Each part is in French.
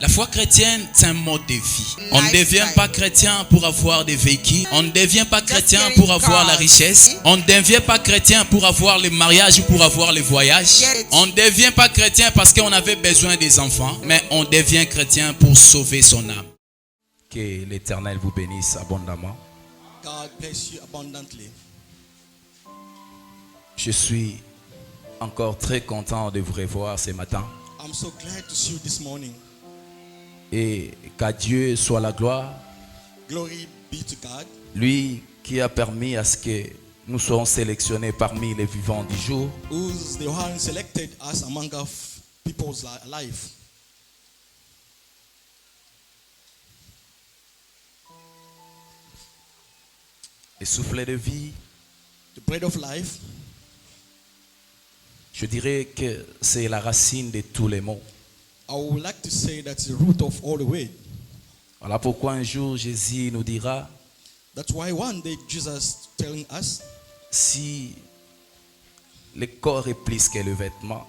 La foi chrétienne, c'est un mode de vie. On ne devient pas chrétien pour avoir des véhicules. On ne devient pas chrétien pour avoir la richesse. On ne devient pas chrétien pour avoir le mariage ou pour avoir le voyage. On ne devient pas chrétien parce qu'on avait besoin des enfants. Mais on devient chrétien pour sauver son âme. Que l'Éternel vous bénisse abondamment. God bless you abundantly. Je suis encore très content de vous revoir ce matin. I'm so glad to see you this morning. Et qu'à Dieu soit la gloire. Glory be to God. Lui qui a permis à ce que nous soyons sélectionnés parmi les vivants du jour. Who's the one selected us among of people's life. Le souffle de vie. The bread of life. Je dirais que c'est la racine de tous les maux. I would like to say that's the root of all the way. Voilà pourquoi un jour Jésus nous dira, That's why one day Jesus telling us, si le corps est plus que le vêtement,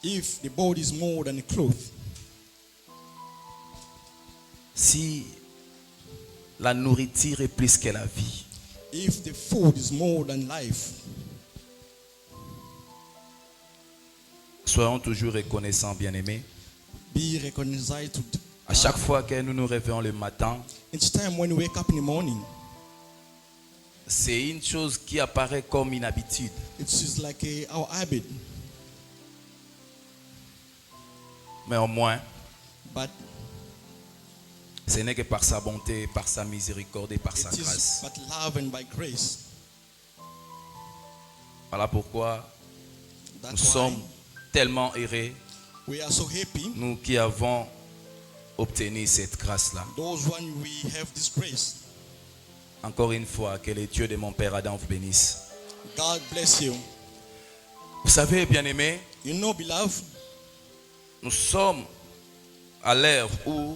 if the body is more than a cloth, si la nourriture est plus que la vie, if the food is more than life, soyons toujours reconnaissants, bien-aimés. be recognized to À chaque fois que nous nous réveillons le matin, each time when we wake up in the morning. c'est une chose qui apparaît comme une habitude. It's just like our habit, Mais au moins, but ce n'est que par sa bonté, par sa miséricorde et par sa it is grâce. but love and by grace. Voilà pourquoi nous That's sommes why tellement heureux, we are so happy. nous qui avons obtenu cette grâce-là. Those when we have this grace. Encore une fois, que le Dieu de mon Père Adam vous bénisse. God bless you. Vous savez, bien-aimés, You know, beloved, nous sommes à l'ère où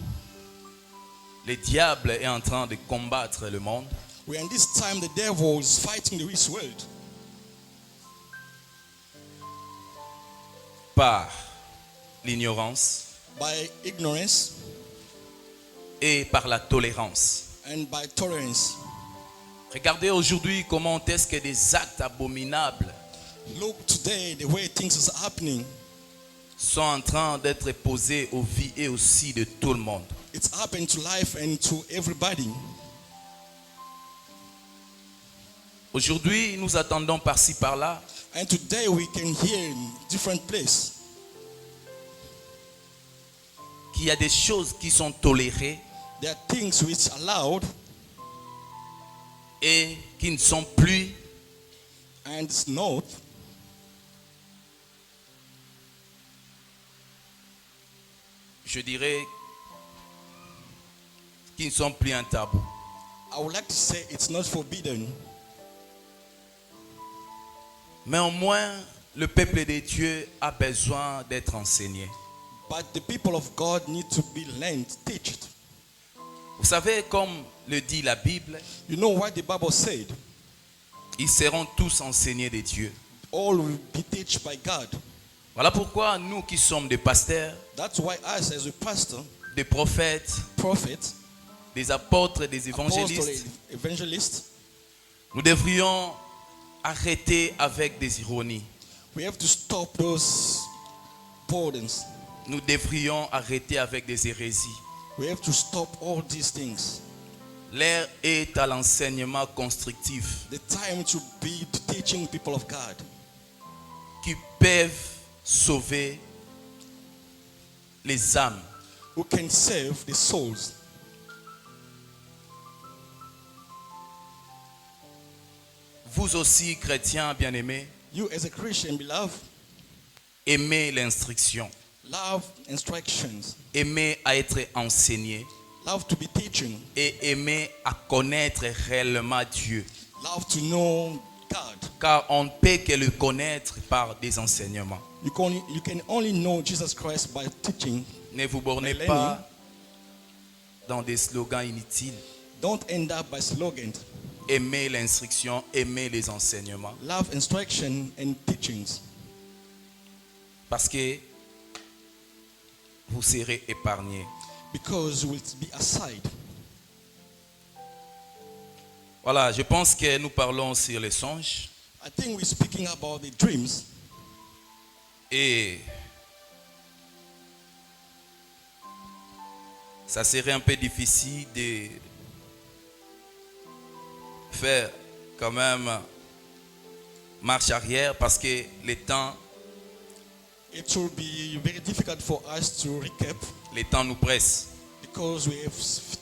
le diable est en train de combattre le monde. we in this time the devil is fighting this world Par l'ignorance by ignorance et par la tolérance. and by tolerance. Regardez aujourd'hui comment est-ce que des actes abominables Look today the way things is happening. sont en train d'être posés aux vies et aussi de tout le monde. It's happened to life and to everybody. Aujourd'hui, nous attendons par-ci par-là And today we can hear in different places qu'il y a des choses qui sont tolérées there are things which are allowed et qui ne sont plus, and it's not. je dirais, qui ne sont plus un tabou. I would like to say it's not forbidden. Mais au moins, le peuple de Dieu a besoin d'être enseigné. But the people of God need to be learned, taught. Vous savez, comme le dit la Bible, You know what the Bible said? ils seront tous enseignés de Dieu. All will be taught by God. Voilà pourquoi nous qui sommes des pasteurs, That's why us as a pastor, des prophètes, prophet, des apôtres, des apostle, évangélistes, evangelist, nous devrions arrêter avec des ironies. we have to stop those burdens. Nous devrions arrêter avec des hérésies. We have to stop all these things. L'heure est à l'enseignement constructif The time to be teaching people of God qui peuvent sauver les âmes. who can save the souls. Vous aussi, chrétiens bien-aimés, You as a Christian, beloved, aimez l'instruction, love instructions, aimez à être enseigné love to be teaching, et aimez à connaître réellement Dieu. love to know God. Car on ne peut que le connaître par des enseignements. You can only know Jesus Christ by teaching. Ne vous bornez By pas dans des slogans inutiles. Don't end up by slogan. Aimez l'instruction, aimez les enseignements. Love instruction and teachings. Parce que vous serez épargnés. because you will be aside. Voilà, je pense que nous parlons sur les songes. I think we're speaking about the dreams. Et ça serait un peu difficile de faire quand même marche arrière parce que le temps It will be very difficult for us to recap nous presse. because we have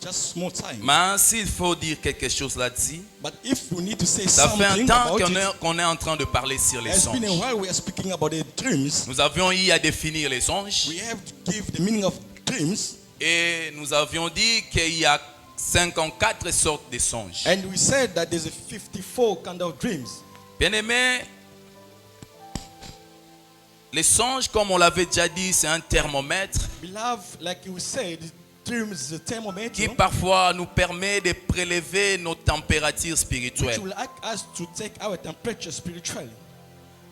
just small time. Mais s'il faut dire quelque chose là-dessus, But if we need to say ça fait un something temps about it, qu'on est en train de parler sur les it's been a songes. while we are speaking about the dreams. Nous avions eu à définir les songes We have to give the meaning of dreams, et nous avions dit qu'il y a 54 sortes de songes. and we said that there's a 54 kind of dreams. Bien-aimés, les songes, comme on l'avait déjà dit, c'est un thermomètre Beloved, like you said, dreams is a thermometer qui parfois nous permet de prélever nos températures which spirituelles. will ask us to take our temperature spiritually.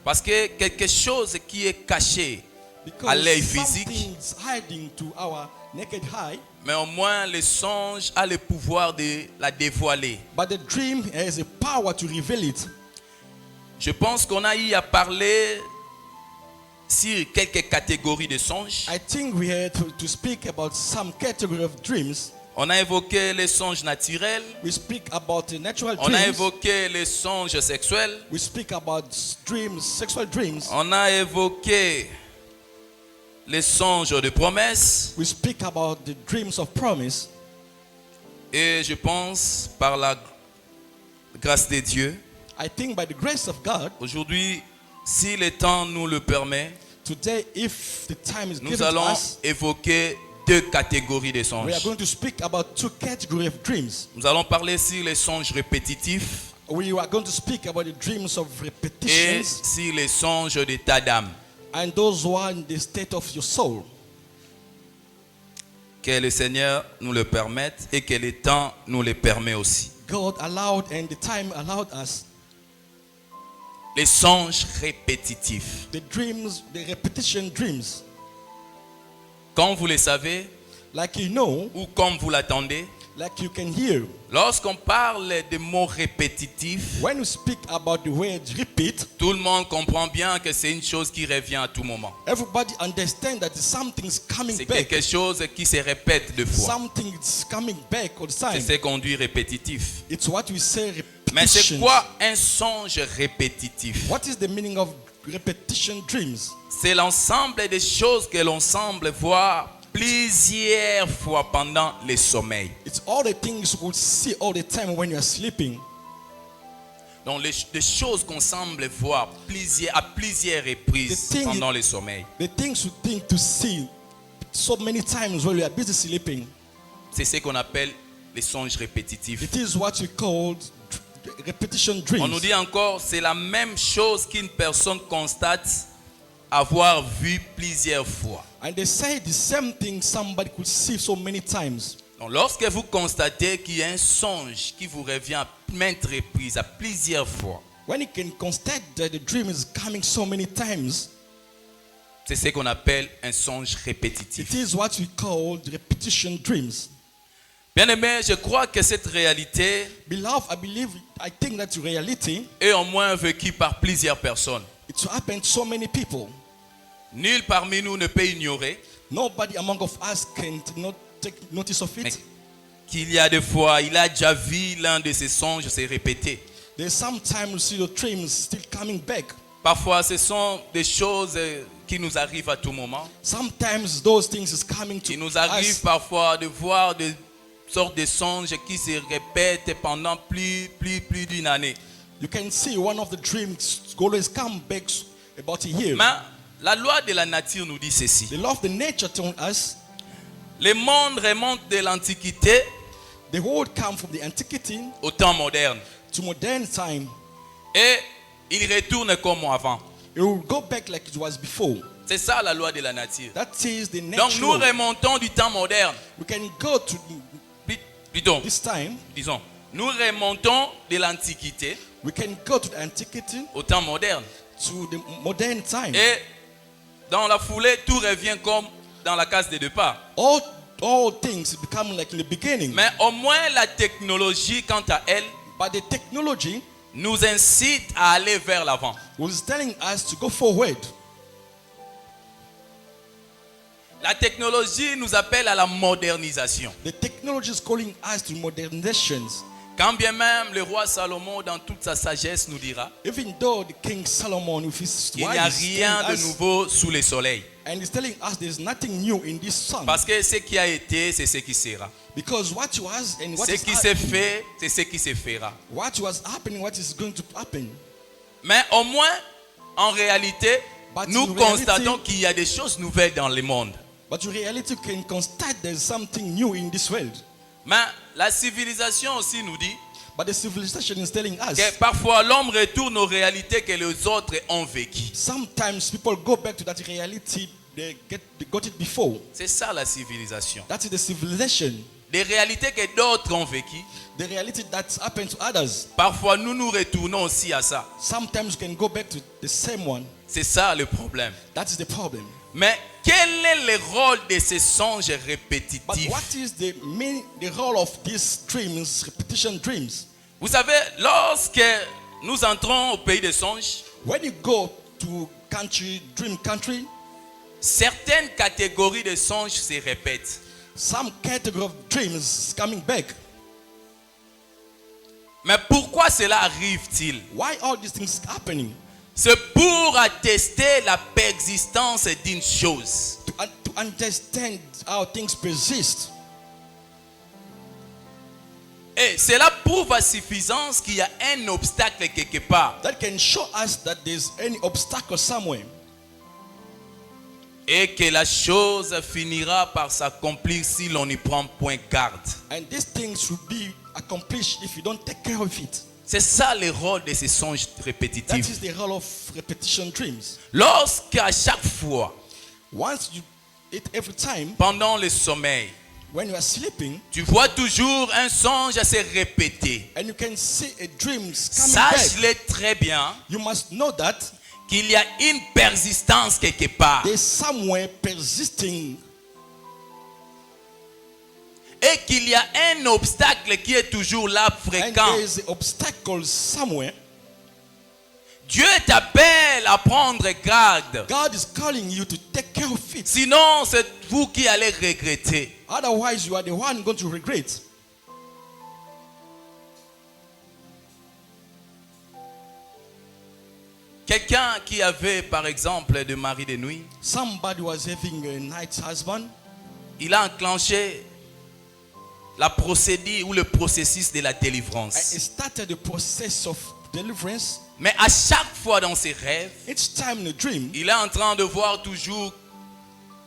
Parce que quelque chose qui est caché à Because l'œil physique, something's hiding to our naked eye, mais au moins le songe a le pouvoir de la dévoiler. but the dream has a power to reveal it. Je pense qu'on a eu à parler sur quelques catégories de songes. I think we had to speak about some category of dreams. On a évoqué les songes naturels, We speak about the natural on a dreams. évoqué les songes sexuels, We speak about dreams, sexual dreams. on a évoqué les songes de promesses. We speak about the dreams of promise. Et je pense, par la grâce de Dieu, I think by the grace of God, aujourd'hui, si le temps nous le permet, today, if the time is nous given to allons us, évoquer deux catégories de we are songes. going to speak about two categories of dreams. Nous allons parler sur les songes répétitifs We are going to speak about the dreams of et repetitions sur les songes d'état d'âme. and those who are in the state of your soul. Que le Seigneur nous le permette et que le temps nous le permet aussi. God allowed and the time allowed us Les songes répétitifs. the dreams, the repetition dreams. Comme vous le savez, Like you know, ou comme vous l'attendez, like you can hear. lorsqu'on parle de mots répétitifs, When we speak about the word repeat, tout le monde comprend bien que c'est une chose qui revient à tout moment. everybody understands that something's coming C'est back. quelque chose qui se répète deux fois. Something's coming back all the C'est time. ce qu'on dit répétitif. It's what we say Mais c'est repetition. quoi un songe répétitif? What is the meaning of repetition dreams? C'est l'ensemble des choses que l'on semble voir plusieurs fois pendant le sommeil. It's all the things you will see all the time when you are sleeping. Donc les choses qu'on semble voir à plusieurs reprises The thing pendant le sommeil. The things you think to see so many times when you are busy sleeping. C'est ce qu'on appelle les songes répétitifs. It is what we call repetition dreams. On nous dit encore, c'est la même chose qu'une personne constate avoir vu plusieurs fois. And they say the same thing somebody could see so many times. Donc lorsque vous constatez qu'il y a un songe qui vous revient à maintes reprises, à plusieurs fois, When you can constate that the dream is coming so many times, c'est ce qu'on appelle un songe répétitif. it is what we call repetition dreams. Bien-aimés, je crois que cette réalité Beloved, I think that reality, est au moins vécue par plusieurs personnes. it's happened to so many people. Nul parmi nous ne peut ignorer Nobody among of us can not take notice of mais it. qu'il y a des fois, il a déjà vu l'un de ces songes se répéter. There's sometimes you see the dreams still coming back. Parfois, ce sont des choses qui nous arrivent à tout moment. Sometimes those things is coming to Il nous arrive us. parfois de voir des sortes de songes qui se répètent pendant plus d'une année. You can see one of the dreams always come back about a year. Mais la loi de la nature nous dit ceci. The law of the nature told us Le monde remonte de l'Antiquité the world come from the antiquity au temps moderne. to modern time. Et il retourne comme avant. It will go back like it was before. C'est ça la loi de la nature. That is the Donc nous nature. remontons du temps moderne. We can go to Plutôt, this time. disons, nous remontons de l'Antiquité We can go to the antiquity au temps moderne. to the modern time. Et dans la foulée, tout revient comme dans la case de départ. All things become like in the beginning. Mais au moins la technologie, quant à elle, But the technology nous incite à aller vers l'avant. was telling us to go forward. La technologie nous appelle à la modernisation. The technology is calling us to modernizations. Quand bien même le roi Salomon, dans toute sa sagesse, nous dira Even though the King Solomon with his qu'il n'y a wise rien de telling us, nouveau sous le soleil. and he's telling us there's nothing new in this sun. Parce que ce qui a été, c'est ce qui sera. Because what was and what Ce is qui s'est happening, fait, c'est ce qui se fera. what was happening, what is going to happen. Mais au moins, en réalité, But nous in reality- constatons qu'il y a des choses nouvelles dans le monde. But in reality, you can constate there's something new in this world. Mais la civilisation aussi nous dit But the civilization is telling us que parfois l'homme retourne aux réalités que les autres ont vécues. sometimes people go back to that reality they got it before. C'est ça la civilisation. That is the civilization, Des réalités que d'autres ont vécues. the reality that happened to others. Parfois nous nous retournons aussi à ça. Sometimes you can go back to the same one. C'est ça le problème. That is the problem. Mais quel est le rôle de ces songes But répétitifs? what is the role of these dreams, repetition dreams? Vous savez, lorsque nous entrons au pays des songes, When you go to dream country, certaines catégories de songes se répètent. some category of dreams is coming back. Mais pourquoi cela arrive-t-il? Why all these things happening? C'est pour attester la persistance d'une chose. To understand how things persist. Et cela prouve à suffisance qu'il y a un obstacle quelque part. That can show us that there's any obstacle somewhere. Et que la chose finira par s'accomplir si l'on n'y prend point garde. And these things should be accomplished if you don't take care of it. C'est ça le rôle de ces songes That répétitifs. is the role of repetition dreams. Lorsqu'à chaque fois, Once you every time pendant le sommeil, when you are sleeping tu vois toujours un songe se répéter. and you can see a dreams coming back, Sache-le très bien you must know that qu'il y a une persistance quelque part. there's somewhere persisting Et qu'il y a un obstacle qui est toujours là and fréquent. there's an obstacle somewhere. Dieu t'appelle à prendre garde. God is calling you to take care of it. Sinon, c'est vous qui allez regretter. Otherwise, you are the one going to regret. Quelqu'un qui avait, par exemple, de mari de nuit, Somebody was having a night husband. il a enclenché la procédure ou le processus de la It délivrance. started the process of deliverance. Mais à chaque fois dans ses rêves, Each time in a dream, il est en train de voir toujours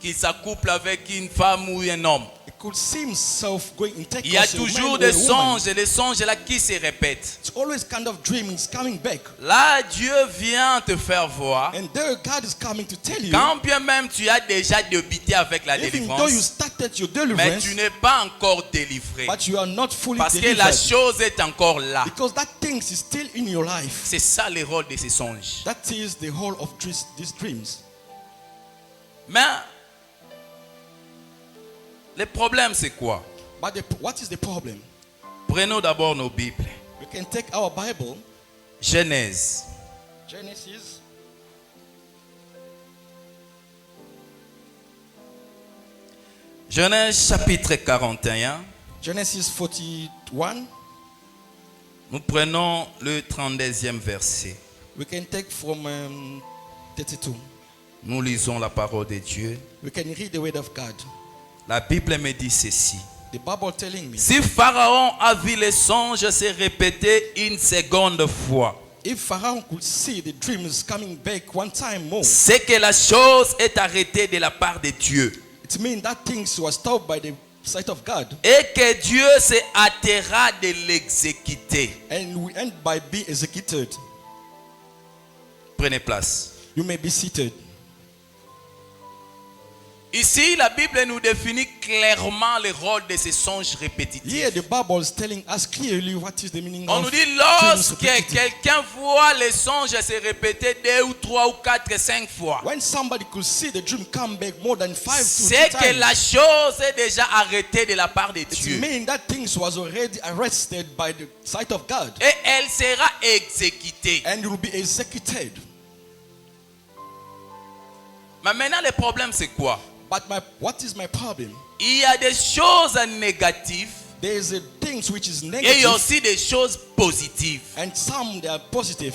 qu'il s'accouple avec une femme ou un homme. he could see himself going in Il y a intercourse with a toujours man des or a woman. songes et des songes là qui se répètent. It's always kind of dreams coming back. Là, Dieu vient te faire voir. And there God is coming to tell you, Quand bien même tu as déjà débuté avec la even though you délivrance, started your mais deliverance, tu n'es pas encore délivré. but you are not fully Parce que la delivered. chose est encore là. Because that thing is still in your life. C'est ça le rôle de ces songes. That is the whole of these dreams. Mais le problème c'est quoi? But what is the problem? Prenons d'abord nos Bibles. We can take our Bible, Genèse. Genesis, Genèse chapitre 41. Genesis 41. Nous prenons le 32e verset. We can take from 32. Nous lisons la parole de Dieu. We can read the word of God. La Bible me dit ceci. The Bible telling me, Si Pharaon a vu les songes se répéter une seconde fois, if Pharaoh could see the dreams coming back one time more, c'est que la chose est arrêtée de la part de Dieu. it means that things was stopped by the sight of God, Et que Dieu se hâtera de l'exécuter. and we end by being executed. Prenez place. You may be seated. Ici, la Bible nous définit clairement le rôle de ces songes répétitifs. Here the Bible is telling us clearly what is the meaning On of nous dit dreams lorsque repetitive. quelqu'un voit les songes se répéter 2 ou 3 ou 4, 5 fois, When somebody could see the dream come back more than 5 to c'est 10 que times, la chose est déjà arrêtée de la part de it Dieu. means that things was already arrested by the sight of God Et elle sera exécutée. and will be executed. Mais maintenant, le problème, c'est quoi? But what is my problem? Il y a des choses négatives There is a things which is et il y negative a aussi des choses positives. and some they are positive.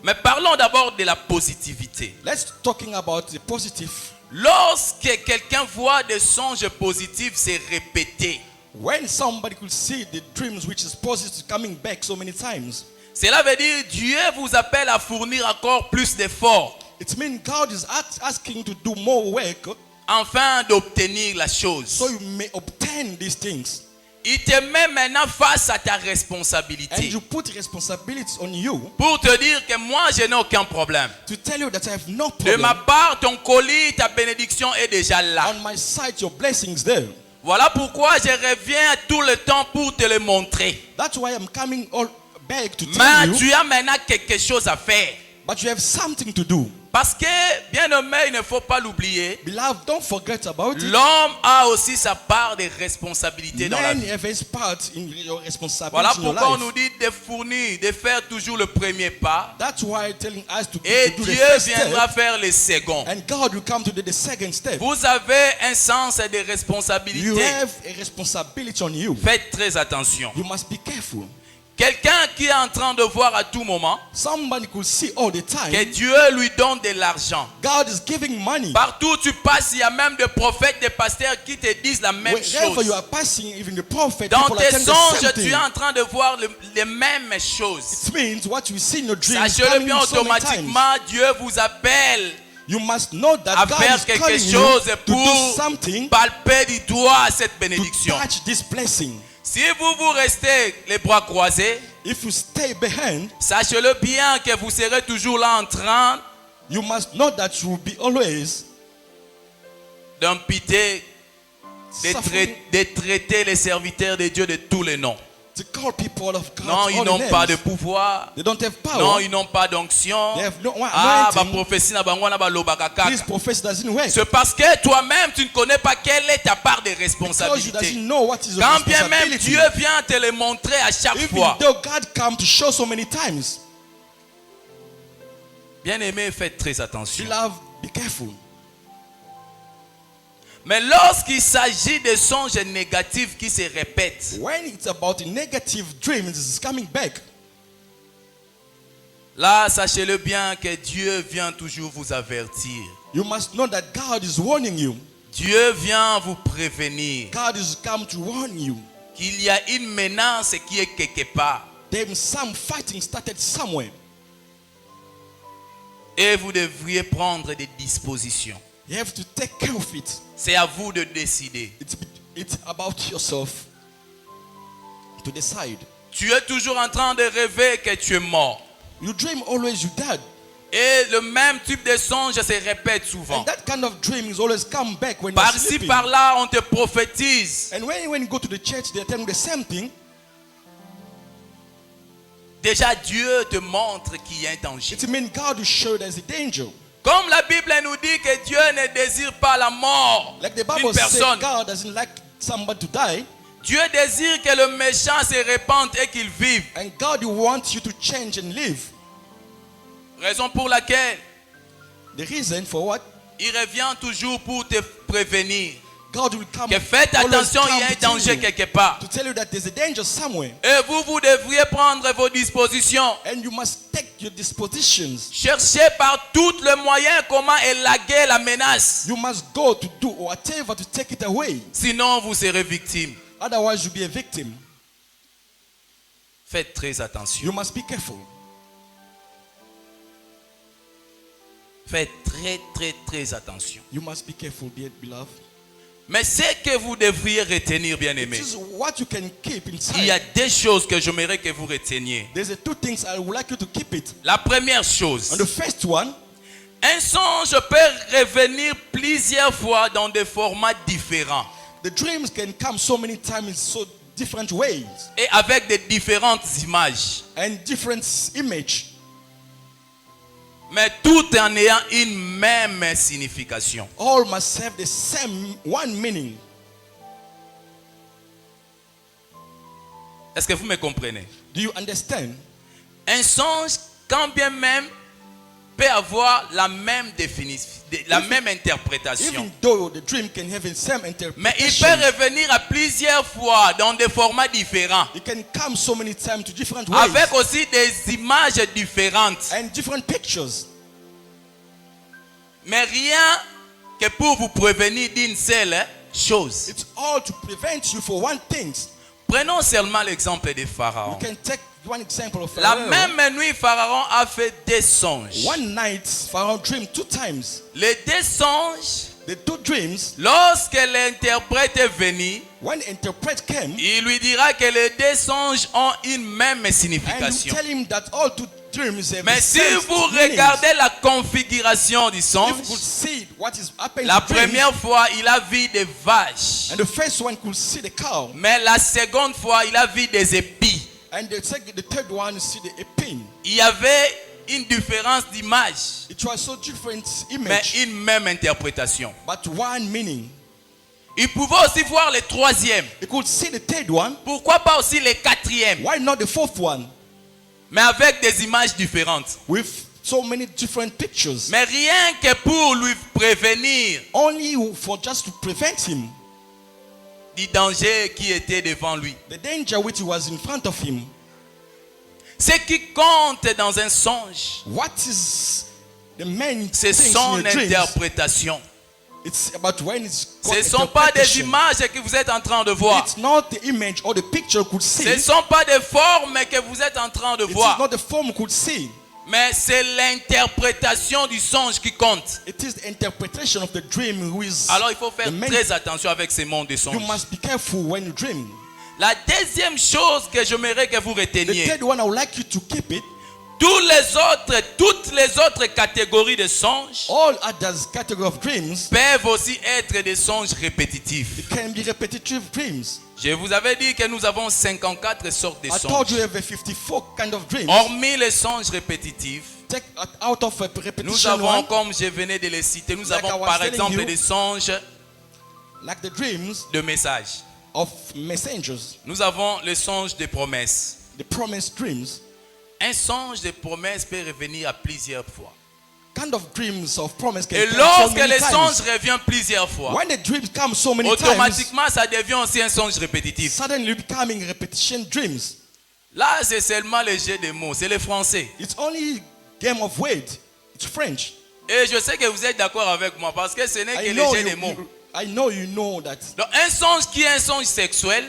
Mais parlons d'abord de la positivité. Let's talking about the positive. Lorsque quelqu'un voit des songes positifs se répéter, When somebody could see the dreams which is positive coming back so many times, cela veut dire Dieu vous appelle à fournir encore plus d'efforts it means God is asking to do more work afin d'obtenir la chose. so you may obtain these things. Il te met maintenant face à ta And responsabilité you put responsibilities on you pour te dire que moi je n'ai aucun problème. to tell you that I have no De ma problem. part, ton colis, ta bénédiction est déjà là. On my side, your blessings there. Voilà pourquoi je reviens tout le temps pour te le montrer. That's why I'm coming all back to tell Mais you. tu as maintenant quelque chose à faire. But you have something to do. Parce que, bien aimé, il ne faut pas l'oublier. Beloved, don't forget about it. L'homme a aussi sa part de responsabilité dans la Man vie. have his part in your responsibility Voilà in your pourquoi on life. nous dit de fournir, de faire toujours le premier pas. That's why telling us to Et do the Dieu first viendra step, faire le second. and God will come to do the second step. Vous avez un sens de You responsabilité. have a responsibility on you. Faites très attention. You must be careful. Quelqu'un qui est en train de voir à tout moment Somebody could see all the que time. Dieu lui donne de l'argent. God is giving money. Partout où tu passes, il y a même des prophètes, des pasteurs qui te disent la même Wherever chose. you are passing, even the prophet, Dans people tes attend the songes, same tu thing. es en train de voir les mêmes choses. It means what you see in your dreams Sachez-le coming bien, so many times. automatiquement, Dieu vous appelle You must know that à God faire is quelque calling chose you to do pour something palper du doigt cette to bénédiction. touch this blessing. Si vous restez les bras croisés, If you stay behind, sachez-le bien que vous serez toujours là en train you must know that you will be always d'impiter, suffering de traiter les serviteurs de Dieu de tous les noms. to call people of God. Non, ils all n'ont names. pas de pouvoir. They don't have power. Non, ils n'ont pas d'onction. They have no Ah, ba anointing. prophétie na bango na ba lobaka This kaka. prophecy doesn't work C'est parce que toi-même tu ne connais pas quelle est ta part de because you responsabilité. doesn't know what is your Quand bien même responsibility. Dieu vient te le montrer à chaque Even fois. though God come to show so many times, Bien aimé, faites très attention. beloved, be careful. Mais lorsqu'il s'agit de songes négatifs qui se répètent, When it's about a negative dream, it's coming back. là, sachez-le bien que Dieu vient toujours vous avertir. You must know that God is warning you. Dieu vient vous prévenir God is come to warn you. qu'il y a une menace qui est quelque part. Then some fighting started somewhere. Et vous devriez prendre des dispositions. You have to take care of it. C'est à vous de décider. It's about yourself to decide. Tu es toujours en train de rêver que tu es mort. You dream always you dead. Et le même type de songe se répète souvent. And that kind of dreams always come back when you're Par-ci, sleeping. par-là, on te prophétise. And when you go to the church, they're telling you the same thing. Déjà, Dieu te montre qu'il y a un danger. It means God will show there's a danger. Comme la Bible nous dit que Dieu ne désire pas la mort Like the d'une Bible says, personne. God doesn't like somebody to die. Dieu désire que le méchant se répande et qu'il vive. And God wants you to change and live. Raison pour laquelle The reason for what? il revient toujours pour te prévenir. God will come. Que faites always attention, come il y a un to tell danger you, quelque part. to tell you that there's a danger somewhere. Et vous devriez prendre vos dispositions. And you must take your dispositions. Cherchez par tous les moyens comment élaguer la menace. You must go to do whatever to take it away. Sinon, vous serez victime. Otherwise, you'll be a victim. Faites très attention. You must be careful. Faites très, très, très attention. You must be careful, beloved. Mais ce que vous devriez retenir, bien aimé, This is what you can keep il y a inside. deux choses que j'aimerais que vous reteniez. There's two things I would like you to keep it. La première And chose, the first one, Un songe peut revenir plusieurs fois dans des formats différents The dreams can come so many times in so different ways et avec des différentes images, and different images, mais tout en ayant une même signification. all must have the same one meaning. Est-ce que vous me comprenez? Do you understand? Un songe, quand bien même, peut avoir la même définition, la même interprétation. Even though the dream can have the same Mais il interpretation, peut revenir à plusieurs fois dans des formats différents, it can come so many times to different ways avec aussi des images différentes. and different pictures. Mais rien que pour vous prévenir d'une seule chose. It's all to prevent you for one thing. Prenons seulement l'exemple de You Pharaon. can take one example of La Pharaoh. même nuit, Pharaon a fait des songes. One night, Pharaoh dreamed 2 times. Les deux songes, The 2 dreams, lorsque l'interprète est venu, when the interpret came, il lui dira que les deux songes ont une même and you signification. tell him that all 2 dreams have Mais the si same vous meanings. regardez la configuration du If songe, you could see what is happening la in the dreams, première fois, il a vu des vaches. and the first one could see the cow, Mais la seconde fois, il a vu des épis. and the third one see the epine. Il y avait une différence d'image, It was so different mais image, une même interprétation. but one meaning. Il pouvait aussi voir le troisième. You could see the third one. Pourquoi pas aussi le quatrième? Why not the fourth one? Mais avec des images différentes. With so many different pictures. Mais rien que pour lui prévenir Only for just to prevent him du danger qui était devant lui. the danger which was in front of him. Ce qui compte dans un songe, What is the main c'est things son in the dreams? interprétation. It's about when it's Ce called ne sont pas des interpretation. images que vous êtes en train de voir. It's not the image or the picture you could see. Ce ne sont pas des formes que vous êtes en train de It is voir. not the form you could see. Mais c'est l'interprétation du songe qui compte. It is the interpretation of the dream who is. Alors il faut faire the main- très attention avec ces mondes de You songes. must be careful when you dream. La deuxième chose que j'aimerais que vous The reteniez, third one, I would like you to keep it. toutes les autres catégories de songes All others category of dreams, peuvent aussi être des songes répétitifs. it can be repetitive dreams. Je vous avais dit que nous avons 54 sortes de I told you songes. have a 54 kind of dreams. Hormis les songes répétitifs, Take out of a nous repetition avons, one, comme je venais de les citer, nous Like I avons was par telling exemple you. des songes like the dreams de messages. of messengers, Nous avons les songes de promesses. the promised dreams. Un songe de promesse peut revenir à plusieurs fois. Kind of dreams of promise can Et come so lorsque many les times. songes reviennent plusieurs fois, When the dreams come so many times, automatiquement ça devient aussi un songe répétitif. suddenly becoming repetition dreams. Là, c'est seulement le jeu de mots, c'est le français. It's only game of words. It's French. Et je sais que vous êtes d'accord avec moi parce que ce n'est que I le know jeu de mots. I know you know that Donc, un songe qui est un songe sexuel,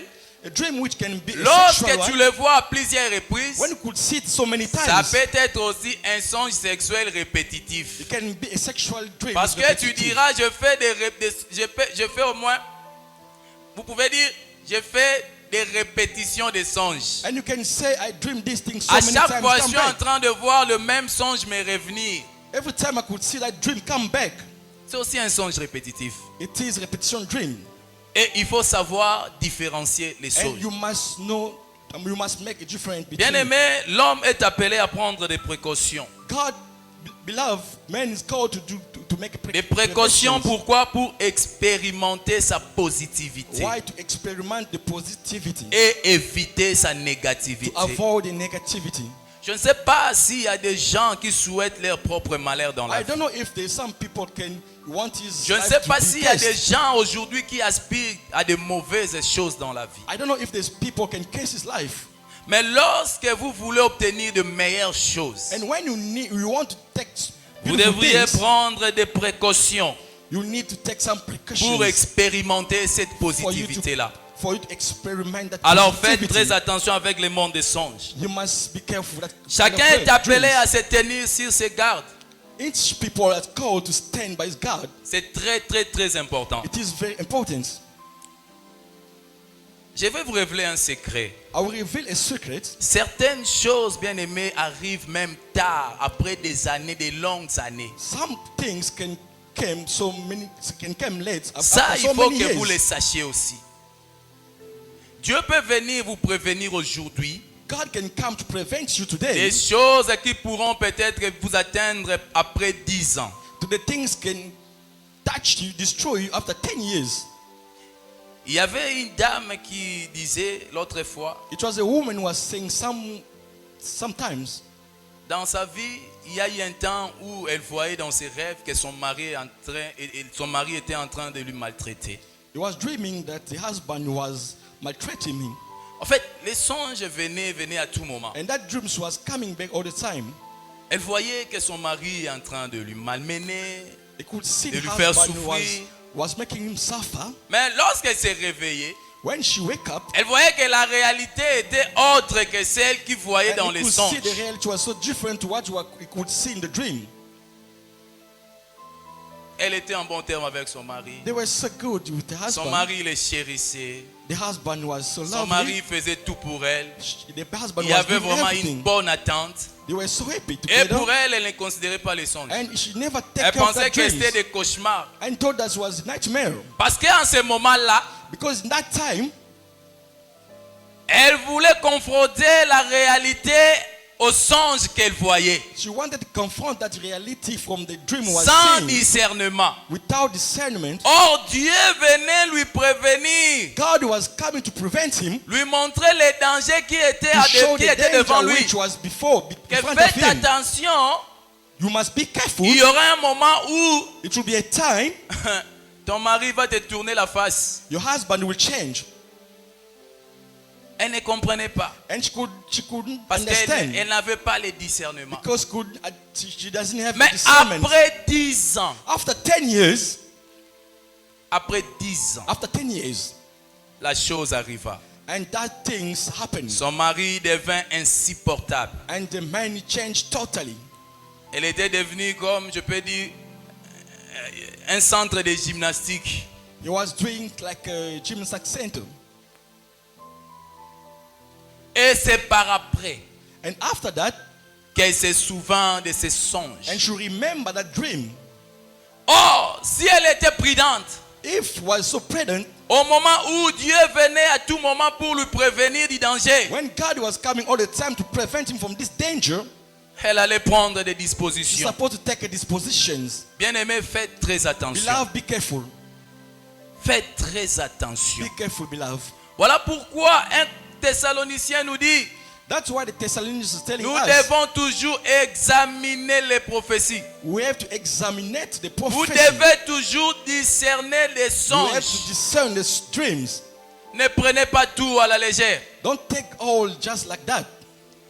a dream which can be a lorsque sexual tu one, le vois à plusieurs reprises, when you could see it so many ça times, peut être aussi un songe sexuel répétitif. it can be a sexual dream. Parce que tu repetitive. diras, je fais au moins, vous pouvez dire, je fais des répétitions de songes. And you can say, I dream these things so À many chaque times. fois, je Come suis en back. train de voir le même songe me revenir. Every time I could see that dream come back, C'est aussi un songe répétitif. it is repetition dream. Et il faut savoir différencier les And choses. you must know, you must make a difference Bien between. aimé, l'homme est appelé à prendre des précautions. God, beloved, man is called to make a Des précautions, pourquoi? Pour expérimenter sa positivité Why? To experiment the positivity. et éviter sa négativité. To avoid the negativity. Je ne sais pas s'il y a des gens qui souhaitent leur propre malheur dans la I vie. don't know if there's some people can want his Je ne life sais to pas be s'il y a des blessed. gens aujourd'hui qui aspirent à de mauvaises choses dans la vie. I don't know if there's people can curse his life. Mais lorsque vous voulez obtenir de meilleures choses, And when you want to take vous beautiful devriez things, prendre des précautions you need to take some precautions pour expérimenter cette for you positivité-là. to experiment that Alors faites positivity. très attention avec le monde des songes. You must be careful that Chacun kind of est appelé dreams. à se tenir sur ses gardes. Each people are called to stand by God. C'est très très très important. It is very important. Je vais vous révéler un secret. I will reveal a secret. Certaines choses, bien aimées, arrivent même tard, après des années, des longues années. Some things can come late. Ça, after il so faut many que years. vous le sachiez aussi. Dieu peut venir vous prévenir aujourd'hui God can come to prevent you des today. choses qui pourront peut-être vous atteindre après 10 ans. To the things can touch you, destroy you after 10 years. Il y avait une dame qui disait l'autre fois, It was a woman who was saying sometimes dans sa vie, il y a eu un temps où elle voyait dans ses rêves que son mari était en train de lui maltraiter. he was dreaming that the husband was maltreating him. En fait, les songes venaient à tout moment. And that dreams was coming back all the time. Elle voyait que son mari est en train de lui malmener, He could see de the lui faire husband souffrir. was making him suffer. Mais lorsqu'elle s'est réveillée, When she wake up, elle voyait que la réalité était autre que celle qu'il voyait dans and he les could songes. see the reality was so different to what he could see in the dream. Elle était en bon terme avec son mari. They were so good with the Son husband. mari le chérissait. The husband was so Son mari lovely. faisait tout pour elle. The husband Il y was avait doing vraiment everything. une bonne attente. They were so happy Et together. pour elle, elle ne considérait pas les songes. And she never Elle take care of pensait that que dreams. c'était des cauchemars. And thought that was a nightmare. Parce qu'en ce moment-là, Because in that time, elle voulait confronter la réalité aux songes qu'elle voyait. she wanted to confront that reality from the dream was Sans seeing discernement. without discernment. Or, Dieu venait lui prévenir, God was coming to prevent him, lui montrer les dangers qui étaient, to show qui the étaient devant danger lui. which was before, Que in front of faites him. attention, You must be careful. il y aura un moment où It will be a time ton mari va te tourner la face. your husband will change. Elle ne comprenait pas. And she couldn't Parce understand. qu'elle n'avait pas le discernement. Because she doesn't have Mais discernment. après 10 ans, After 10 years, après 10 ans, after 10 years, la chose arriva. and that things happened. Son mari devint insupportable. And the man changed totally. Elle était devenue comme, je peux dire, un centre de gymnastique. He was doing like a gymnastic center. Et c'est par après And after that, qu'elle se souvint de ses songes. and she remembered that dream. Or, si elle était prudente, If was so prudent, au moment où Dieu venait à tout moment pour lui prévenir du danger, when God was coming all the time to prevent him from this danger, elle allait prendre des she's dispositions. supposed to take dispositions. Bien-aimés, faites très attention. Beloved, be careful. Faites très attention. Be careful, beloved. Voilà pourquoi un Thessalonicien nous dit, That's why the Thessalonians is telling nous us devons toujours examiner les prophéties. we have to examine the Vous prophecy. devez toujours discerner les You have to songes. discern the dreams. Ne prenez pas tout à la légère. Don't take all just like that.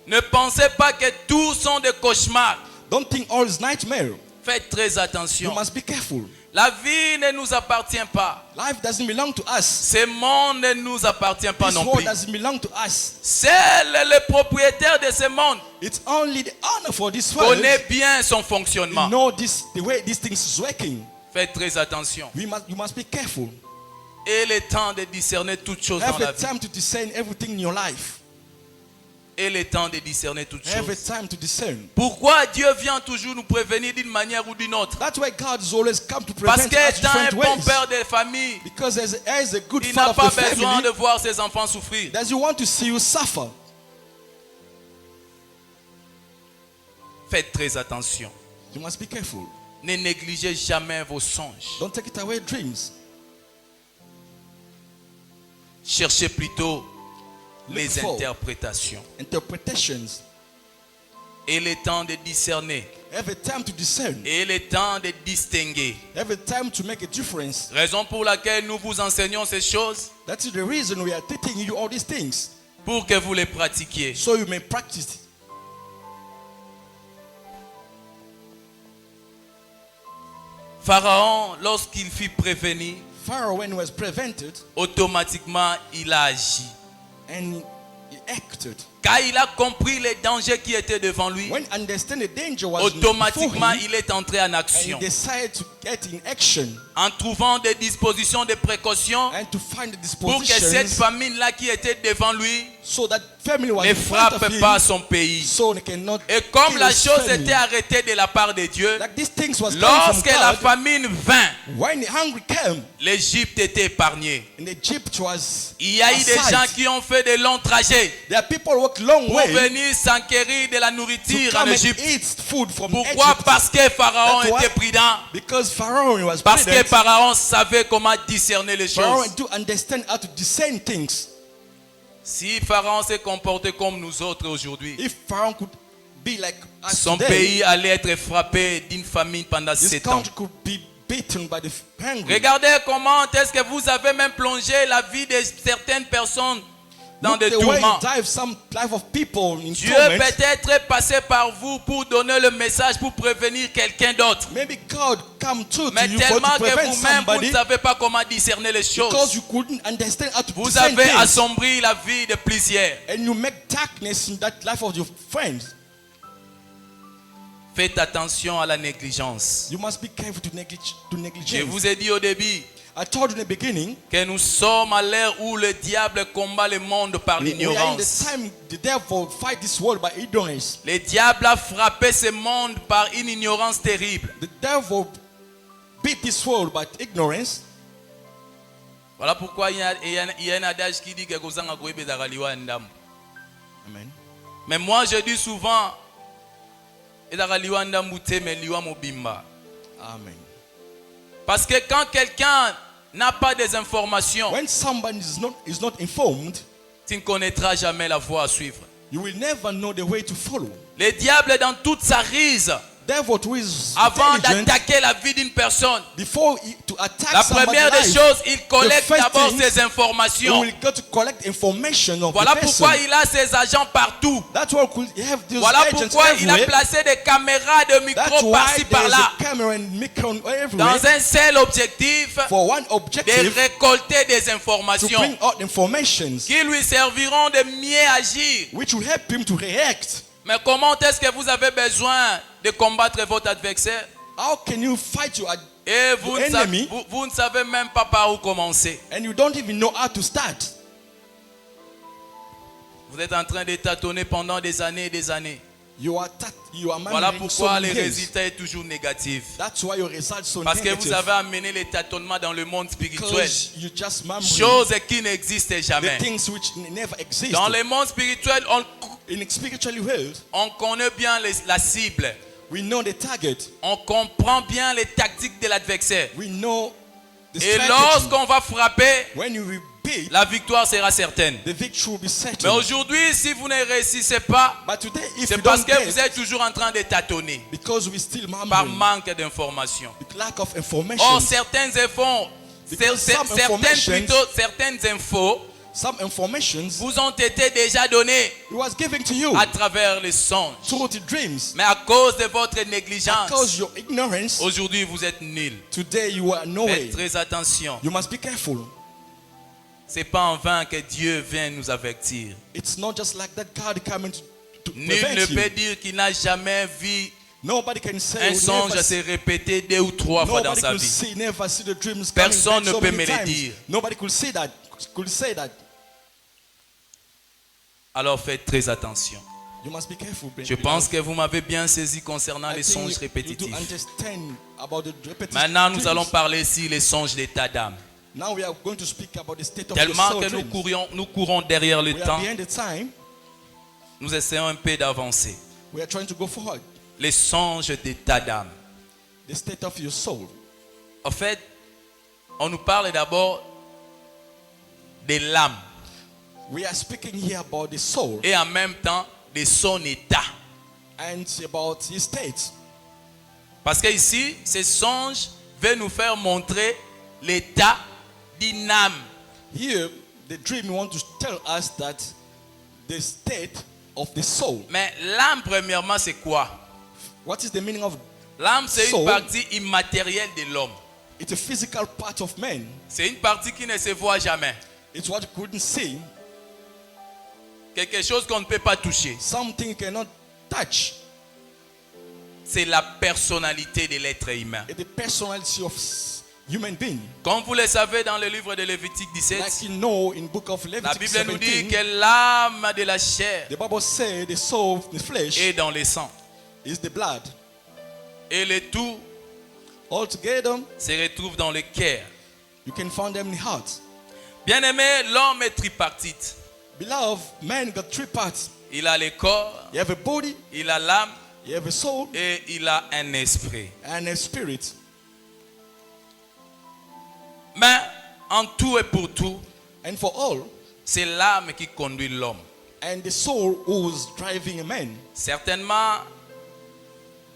Ne pensez pas que tous sont des cauchemars. Don't think all is nightmare. Faites très You attention. must be careful. La vie ne nous appartient pas. Life doesn't belong to us. Ce monde ne nous appartient pas This non world plus. doesn't belong to us. Seul le propriétaire de ce monde It's only the honor for this world. connaît bien son You fonctionnement. know the way these things is working. Faites très attention. You must be careful. Et le temps de discerner toutes choses dans Have la a vie. time to discern everything in your life. Et le temps de discerner toutes Have a choses. time to discern. Pourquoi Dieu vient toujours nous prévenir d'une manière ou d'une autre? That's why God is always come to Parce prevent us qu'étant un different bon ways. père de famille, Because as a good il n'a father pas of the besoin de family, voir ses enfants souffrir. does he want to see you suffer? Faites très attention. You must be careful. Ne négligez jamais vos songes. Don't take it away dreams. Cherchez plutôt les Look for interprétations. interpretations. Et le temps de discerner. Have a time to discern. Et le temps de distinguer. Have a time to make a difference. Raison pour laquelle nous vous enseignons ces choses, That is the reason we are teaching you all these things. pour que vous les pratiquiez. So you may practice it. Pharaon, lorsqu'il fut prévenu, Pharaoh, when he was prevented, automatiquement il a agi. and he acted. Quand il a compris les dangers qui étaient devant lui, when understand the danger was automatiquement before him, il est entré en and he action. decided to get in action En trouvant des dispositions de précaution and to find the pour que cette dispositions famille-là qui était devant lui so that family was ne in front of frappe him, pas son pays. so they cannot Et comme kill la his chose family. était arrêtée de la part de Dieu, Like these things was coming lorsque from la God, famine vint, when the hungry came l'Égypte était épargnée. and Egypt was Il y a eu des aside. gens qui ont fait de longs trajets There are people walk long pour way venir s'enquérir de la to nourriture en come and Égypte. eat food from Pourquoi? Egypt. Parce que Pharaon That's why. était prudent. Because Pharaoh was Parce que prudent. Pharaon savait comment discerner les Pharaoh choses. do understand how to discern things. Si Pharaon s'est comporté comme nous autres aujourd'hui, If Pharaoh could be like us son today, pays allait être frappé d'une famine pendant this 7 ans. country could be beaten by the hungry. Regardez comment est-ce que vous avez même plongé la vie de certaines personnes dans Look des the way tourments. you drive some life of people in Dieu torment. peut-être est passé par vous pour donner le message, pour prévenir quelqu'un d'autre. Maybe God come to Mais you for tellement to que prevent vous-même, vous somebody ne savez pas comment discerner les because choses. you couldn't understand how to Vous discern avez things. assombri la vie de plusieurs. And you make darkness in that life of your friends. Faites attention à la négligence. You must be careful to Je negligence. vous ai dit au début I told you in the beginning, que nous sommes à l'ère où le diable combat le monde par we are in the l'ignorance. time the devil fight this world by ignorance. Le diable a frappé ce monde par une ignorance terrible. The devil beat this world by ignorance. Voilà pourquoi il y a un adage qui dit que Kozanga Koyebe Zakaliwa Ndam. Amen. Mais moi je dis souvent Zakaliwa Ndam Bute mais liwa Mobimba. Amen. Parce que quand quelqu'un n'a pas des informations, When somebody is not informed, tu ne connaîtras jamais la voie à suivre. you will never know the way to follow. Le diable dans toute sa rise, Devil who is avant intelligent, d'attaquer la vie d'une personne, before to attack la somebody's première des life, choses, il collecte first d'abord thing, ses he informations. will go to collect information of Voilà the person. pourquoi il a ses agents partout. That's why you have these Voilà agents pourquoi il a everywhere. placé des caméras de That's micro why par-ci there is par-là, a camera and micro everywhere dans un seul objectif for one de objective, récolter des to informations bring out informations qui lui serviront de mieux agir. which will help him to react. Mais comment est-ce que vous avez besoin de combattre votre adversaire How can you fight your et vous Your ne, savez, enemy. vous ne savez même pas par où commencer? and you don't even know how to start? Vous êtes en train de tâtonner pendant des années et des années. You are Voilà managing so pourquoi many le things. résultat est toujours négatif. That's why your results so Parce que negative. vous avez amené les tâtonnements dans le monde spirituel. Because you just murmuring Choses qui n'existent the jamais. things which never exist. Dans le monde spirituel, In the spiritual world, on connaît bien la cible. we know the target. On comprend bien les tactiques de l'adversaire. We know the Et strategy. lorsqu'on va frapper, When you will beat, la victoire sera certaine. the victory will be Mais certain. aujourd'hui, si vous ne réussissez pas, But today, if c'est you parce don't que vous get, êtes toujours en train de tâtonner because we still par murmuring, manque d'informations. with lack of information, Or certaines infos, Because some informations- certaines infos some informations vous ont été déjà données it was given to you à travers les songes. through the dreams. Mais à cause de votre Because négligence, your ignorance, aujourd'hui vous êtes nuls. today you are no way. Faites très attention. You must be careful. C'est pas en vain que Dieu vient nous avertir. It's not just like that God coming to Nul ne prevent peut you. dire qu'il n'a jamais vu Nobody can say un we songe never se répéter 2 ou 3 fois dans Nobody sa could vie. see, never see the dreams Personne coming ne back so peut many me le times. dire. Nobody could say that. Alors faites très attention. You must be careful. Je pense que vous m'avez bien saisi concernant I les think songes you do répétitifs. understand about the repetitive Maintenant, nous dreams. allons parler ici les songes d'état d'âme. Now we are going to speak about the state of your Tellement soul que dreams. nous courons derrière le We are temps, behind the time. nous essayons un peu d'avancer. We are trying to go forward. Les songes d'état d'âme. The state of your soul. En fait, on nous parle d'abord de l'âme We are speaking here about the soul et en même temps de son état. and about his state. Parce que ici, ces songes veulent nous faire montrer l'état d'une âme. Here, the dream want to tell us that the state of the soul. Mais l'âme, premièrement, c'est quoi? What is the meaning of? L'âme, c'est une Soul. partie immatérielle de l'homme. It's a physical part of man. C'est une partie qui ne se voit jamais. It's what you couldn't see. quelque chose qu'on ne peut pas toucher. something you cannot touch. C'est la personnalité de l'être humain. It's the personality of human being. Comme vous le savez dans le livre de Lévitique 17, Like you know, in book of la Leviticus Bible nous dit 17, que l'âme de la chair the Bible says the soul, the flesh, est dans le sang. is the blood. Et le tout All together, se retrouve dans le cœur. you can find them in the heart. Bien-aimé, l'homme est tripartite. Beloved, man got three parts. Il a le corps, You have a body, il a l'âme you have a soul, et il a un esprit. and a spirit. Mais en tout et pour tout, And for all, c'est l'âme qui conduit l'homme. and the soul who's driving a man. Certainement,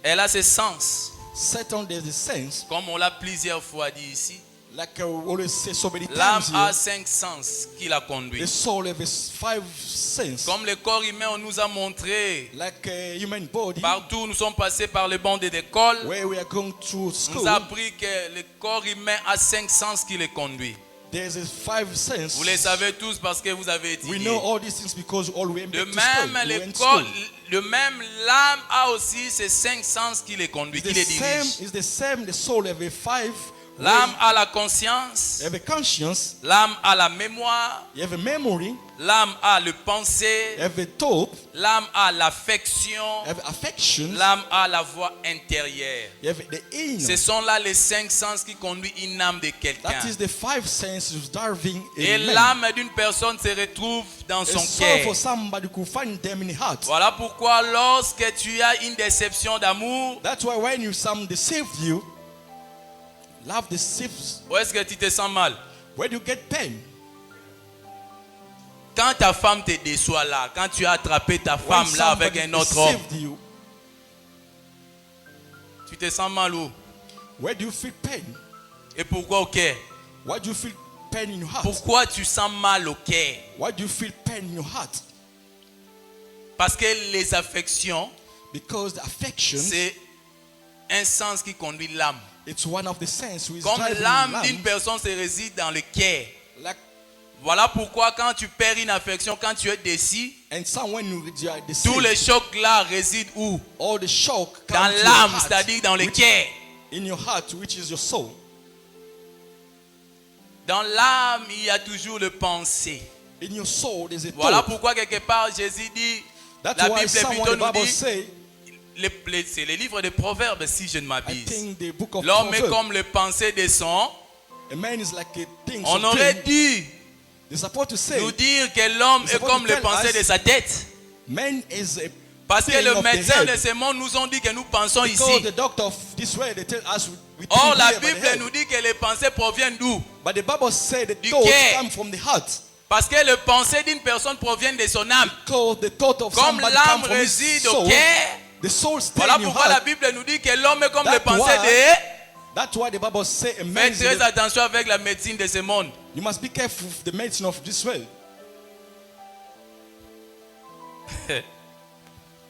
elle a ses sens, Satan, there's a sense, comme on l'a plusieurs fois dit ici. like I always say so many L'âme times a here, 5 sens qui la the conduit. soul has five senses. Comme le corps humain, on nous a montré, Like a human body, partout où nous sommes passés par les bancs d'école, where we are going through on school, nous a appris que le corps humain a 5 sens qui le conduit. there's a five senses. Vous les savez tous parce que vous avez We étudié. know all these things because all we went De back to school. même, We le went to corps, school. de même, l'âme a aussi ces 5 sens qui les conduit, qui les dirige. It's the same. The soul have a five. L'âme a la conscience, You have a conscience. l'âme a la mémoire, You have a memory. l'âme a le pensée, You have a thought. l'âme a l'affection, You have affection. l'âme a la voix intérieure. You have the inner. Ce sont là les 5 sens qui conduisent une âme de quelqu'un. That is the five senses driving Et a man. l'âme d'une personne se retrouve dans A son soul cœur. for somebody could find them in the heart. Voilà pourquoi lorsque tu as une déception d'amour, That's why when you some deceived you, love deceives. où est-ce que tu te sens mal? Where do you get pain? Quand ta femme te déçoit là, quand tu as attrapé ta When femme là avec somebody un autre homme, deceived you, tu te sens mal où? where do you feel pain? Et pourquoi au cœur? Why do you feel pain in your heart? Pourquoi tu sens mal au cœur? Why do you feel pain in your heart? Parce que les affections, Because the affections, c'est un sens qui conduit l'âme. it's one of the senses which is Comme driving l'âme l'âme. d'une personne se réside dans le cœur. Like, Voilà pourquoi quand tu perds une affection, quand tu es déçu, and someone you are tous les deceived, chocs là résident où? all the shock Dans comes to your l'âme, heart, c'est-à-dire dans le which- cœur. in your heart, which is your soul. Dans l'âme, il y a toujours le pensée. In your soul, there's a Voilà thought. pourquoi quelque part Jésus dit, That's la why Bible someone, plutôt the nous Bible dit, say, c'est les livres de Proverbes si je ne I m'abuse. think the book of L'homme est Proverbs, comme le pensée de son. a man is like a thing. On something. aurait dû They're supposed to say, nous dire que l'homme It's est supposed comme to le tell pensée us- de sa tête. man is a Parce que thing les of the médecins head. de ce monde nous ont dit que nous pensons Because ici. the doctor of this way, they tell us we think Or la here by the Bible head. nous dit que les pensées proviennent d'où? But the Bible said the Du thoughts cœur. come from the heart. Parce que les pensées d'une personne proviennent de son âme. Because the thought of Comme somebody l'âme comes from his réside au soul. cœur, The soul stays voilà in your pourquoi la heart. Bible nous dit que l'homme est comme That's les pensées why- de... That's why the Bible says a man Faites is très attention avec la médecine de ce monde. you must be careful with the medicine of this world.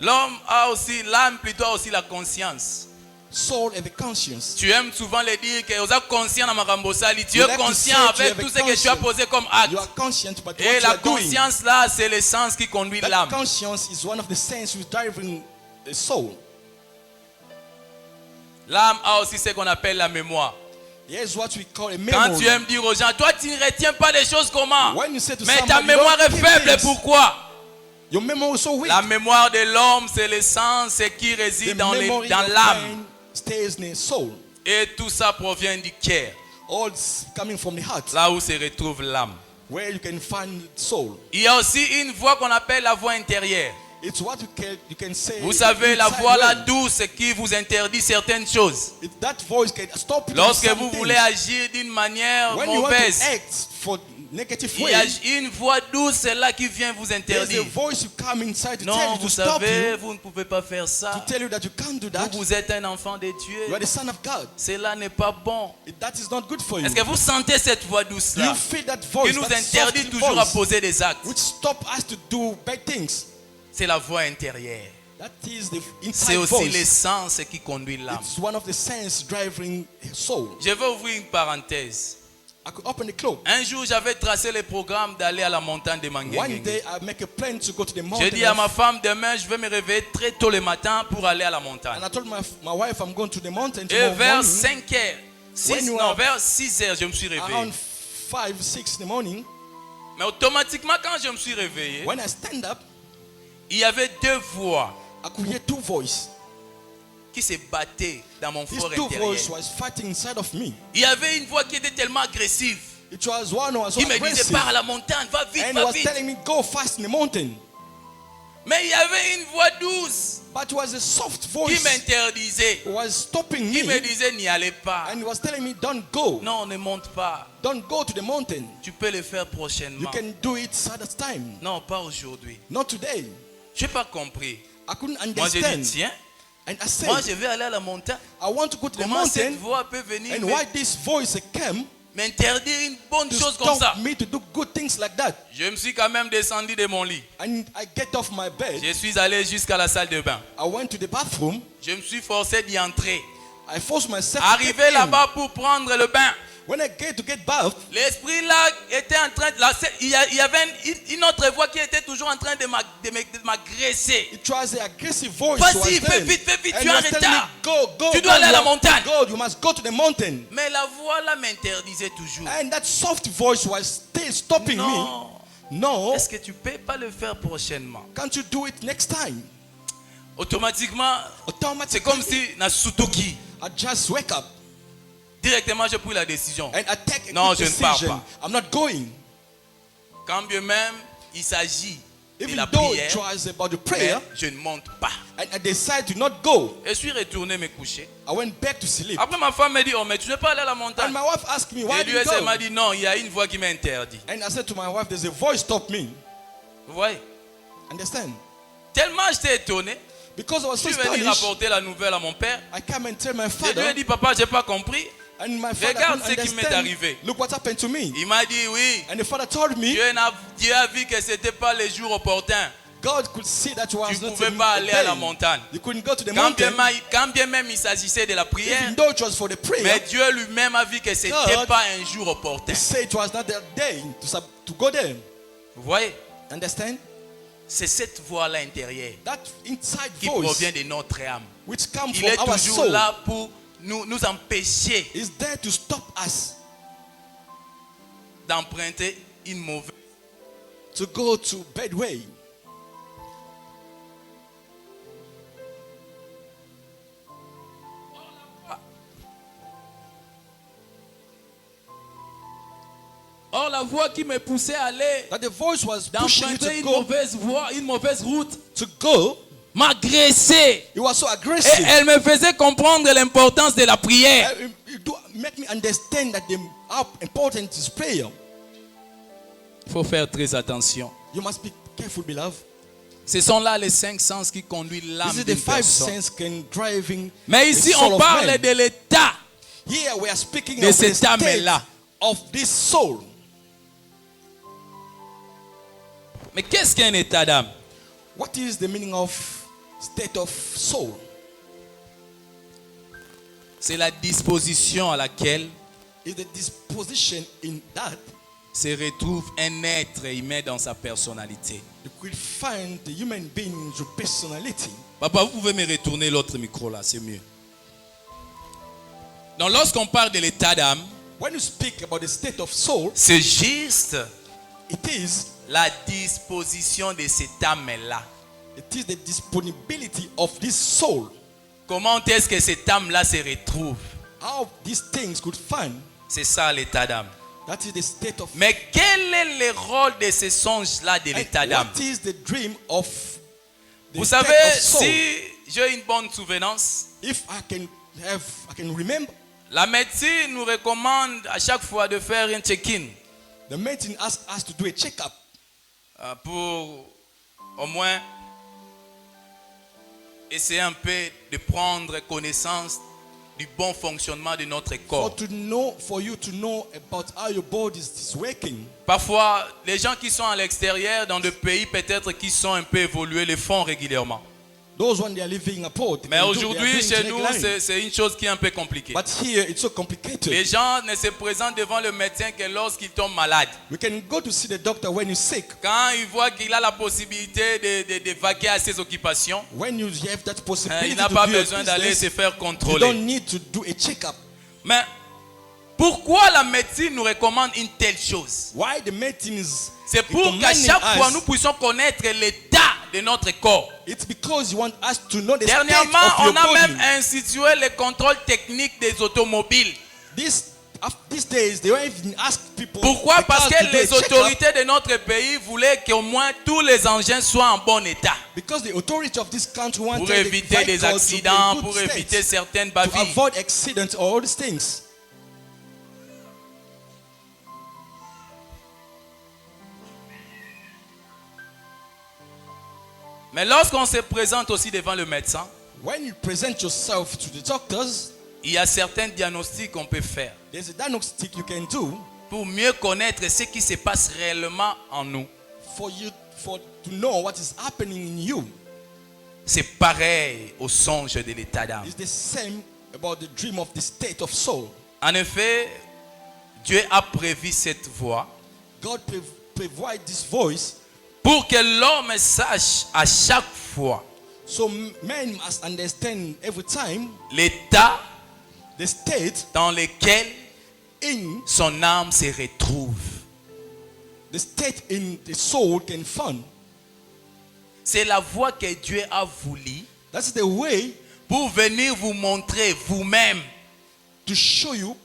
L'âme plutôt a aussi la conscience. Soul have a conscience. Tu aimes souvent le dire que vous êtes conscient dans Makambo Sali. Tu You es like to conscient say you avec have a tout ce que tu as conscience. posé comme acte. You are conscient, but what Et you la are doing, conscience là, c'est le sens qui conduit that l'âme. conscience is one of the senses which driving the soul. L'âme a aussi ce qu'on appelle la mémoire. Here's what we call a Quand memory. tu aimes dire aux gens, toi tu ne retiens pas les choses comment? When you say to Mais ta somebody, mémoire don't est keep faible, things. pourquoi? Your memory is so weak. La mémoire de l'homme, c'est le sens qui The réside dans memory dans of l'âme. man stays in the soul. Et tout ça provient du cœur, All it's coming from the heart, là où se retrouve l'âme. where you can find soul. Il y a aussi une voix qu'on appelle la voix intérieure. It's what you can say. Vous savez, la inside voix là you. douce qui vous interdit certaines choses. That voice can stop you. Lorsque from vous some voulez things. agir d'une manière When you want mauvaise, to act for negative il y a way, une voix douce, c'est là qui vient vous there's interdire. a voice you come inside to tell Non, you to vous stop savez, you, vous ne pouvez pas faire to ça. tell you that you can't do that. Vous êtes un enfant de You are Dieu. the son of God. Cela n'est pas bon. That is not good for you. Est-ce que vous sentez cette voix douce là You feel that voice, qui nous that interdit soft toujours à voice, poser des actes? which stop us to do bad things. C'est la voix intérieure. That is the C'est inside aussi voice. l'essence qui conduit l'âme. It's one of the sense driving soul. Je vais ouvrir une parenthèse. I could open the club. Un jour, j'avais tracé le programme d'aller à la montagne de One Manguengue. day I make a plan to go to the J'ai mountain. dit à ma femme, demain, je vais me réveiller très tôt le matin pour aller à la montagne. And I told my wife I'm going to the mountain Et tomorrow vers morning. 5 heures, When you are- vers 6 heures, je me suis réveillé. Around 5, 6 in the morning, Mais automatiquement, quand je me suis réveillé, when I stand up, il y avait deux voix I could hear two voices. qui se battaient dans mon These fort two intérieur. voices was fighting inside of me. Il y avait une voix qui était tellement agressive. It was one who was so Qui me disait, aggressive pars à la montagne, va vite, and va was vite. telling me go fast in the mountain. Mais il y avait une voix douce But it was a soft qui voice m'interdisait, who was stopping qui me me disait, n'y allez pas. and was telling me don't go. Non, ne monte pas. Don't go to the mountain. Tu peux le faire You prochainement. can do it at that time. Non, pas aujourd'hui. Not today. Je n'ai pas compris. I couldn't Moi, j'ai dit, understand. tiens, And I said, moi, je vais aller à la montagne. I want to go to the Comment cette mountain. voix peut venir And why this voice came m'interdire une bonne to chose comme ça? stop me to do good things like that. Je me suis quand même descendu de mon lit. And I get off my bed. Je suis allé jusqu'à la salle de bain. I went to the bathroom. Je me suis forcé d'y entrer. I forced myself to Arrivé get in. là-bas pour prendre le bain, When I get to get bath, l'esprit là était en train de... Il y avait une autre voix qui était toujours en train de m'agresser. it was an aggressive voice. Vas-y, was fais there. vite, And tu es en was telling me, retard. go, Tu go, dois aller à la you have montagne. to go. You must go to the mountain. Mais la voix là m'interdisait toujours. And that soft voice was still stopping Non. me. No, Est-ce que tu peux pas le faire prochainement? can't you do it next time? Automatiquement, c'est comme Automatically, si na Suzuki. I just wake up Directement, j'ai pris la décision. and I take a Non, quick je ne pars decision. pas. I'm not going. Quand bien même il s'agit de Even la though prière, it was about the mais prayer, je ne monte pas. and I decided to not go. Et je suis retourné me coucher. I went back to sleep. Après, ma femme me dit, oh, mais tu n'es pas allé à la And montagne. my wife asked me, why Et did lui, you elle go? m'a dit, non, il y a une voix qui m'interdit. And I said to my wife, there's a voice stop me. Vous voyez? Understand? Tellement j'étais étonné, Because I was je so suis venu astonished, rapporter la nouvelle à mon père. I came and tell my Je lui ai father, dit, papa, j'ai pas compris. and my father Regarde couldn't ce qui m'est understand. arrivé. Look what happened to me. Il m'a dit, oui, And the father told me, Dieu a vu que ce n'était pas le jour opportun. God could see that was Tu ne not pouvais a pas aller à la day. montagne. You couldn't go to the Quand bien, mountain, quand bien même il s'agissait de la prière, even though it was for the prayer. mais Dieu lui-même a vu que ce n'était God- pas un jour opportun. He said it was not their day to go there. Vous voyez? Understand? C'est cette voix-là intérieure That inside qui voice, provient de notre âme. which comes Il est from our toujours soul, là pour nous empêcher is there to stop us d'emprunter une mauvaise. to go to bad way. Or, la voix qui me poussait à aller That the voice was pushing me d'emprunter to go, une mauvaise route it m'agressait. was so Et aggressive. elle me faisait comprendre l'importance de la prière. It do make me understand that how important is prayer. Il faut faire très attention. You must be careful, beloved. Ce sont là les 5 sens qui conduisent l'âme This is the d'une 5 personne. sense can driving. Mais ici, the soul on of parle man. de l'état Here we are speaking de of the cette state âme-là. of this soul. Mais qu'est-ce qu'un état d'âme? What is the meaning of state of soul? C'est la disposition à laquelle Is the disposition in that se retrouve un être humain dans sa personnalité. you could find the human being's personality. Papa, vous pouvez me retourner l'autre micro là, c'est mieux. Donc lorsqu'on parle de l'état d'âme, When you speak about the state of soul, c'est juste it is la disposition de cette âme-là. the disponibility of this soul. Comment est-ce que cette âme-là se retrouve? How these things could find. C'est ça l'état d'âme. That is the state of. Mais quel est le rôle de ce songe-là de l'état And d'âme? what is the dream of the Vous state savez, of soul? si j'ai une bonne souvenance, If I can remember, la médecine nous recommande à chaque fois de faire un check-in the medicine asked us to do a checkup pour au moins essayer un peu de prendre connaissance du bon fonctionnement de notre corps. for you to know about how your body is working. Parfois, les gens qui sont à l'extérieur, dans des pays peut-être qui sont un peu évolués, le font régulièrement. Those when they are living abroad. Mais aujourd'hui, chez nous, c'est une chose qui est un peu compliquée. But here it's so complicated. Les gens ne se présentent devant le médecin que lorsqu'ils tombent malades. We can go to see the doctor when you're sick. Quand il voit qu'il a la possibilité de vaquer à ses occupations, When you have that possibility il n'a to pas do your besoin d'aller se business, faire you contrôler. don't need to do a checkup. Mais pourquoi la médecine nous recommande une telle chose? Why the medicine is C'est pour qu'à recommending chaque fois us, nous puissions connaître l'état de notre corps. it's because you want us to know the state Dernièrement, of your on a body. même institué le contrôle technique des automobiles. These days, they don't even ask people. Pourquoi? the Parce cars to que do a les checkup, autorités de notre pays voulaient qu'au moins tous les engins soient en bon état. Because the authority of this country Pour wanted the éviter des vehicles to be in accidents, good pour state, éviter certaines to bavilles. avoid accidents or all these things. Mais lorsqu'on se présente aussi devant le médecin, When you present yourself to the doctors, il y a certains diagnostics qu'on peut faire there's a diagnostic you can do pour mieux connaître ce qui se passe réellement en nous. to know what is happening in you. C'est pareil au songe de l'état d'âme. It's the same about the dream of the state of soul. En effet, Dieu a prévu cette voie God provide this voice pour que l'homme sache à chaque fois so men must understand every time l'état the state dans lequel in son âme se retrouve. the state in the soul can find. C'est la voie que Dieu a voulu That's the way pour venir vous montrer vous-même to show you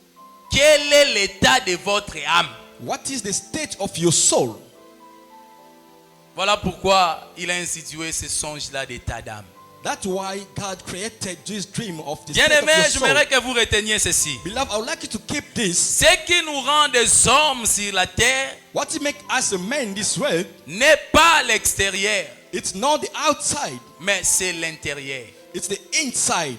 quel est l'état de votre âme. what is the state of your soul. Voilà pourquoi il a institué ce songe-là d'état d'âme. That's why God created this dream of the state of Bien-aimé, your soul. j'aimerais que vous reteniez ceci. Beloved, I would like you to keep this. Ce qui nous rend des hommes sur la terre What make us a man this way, n'est pas l'extérieur, it's not the outside, mais c'est l'intérieur. it's the inside.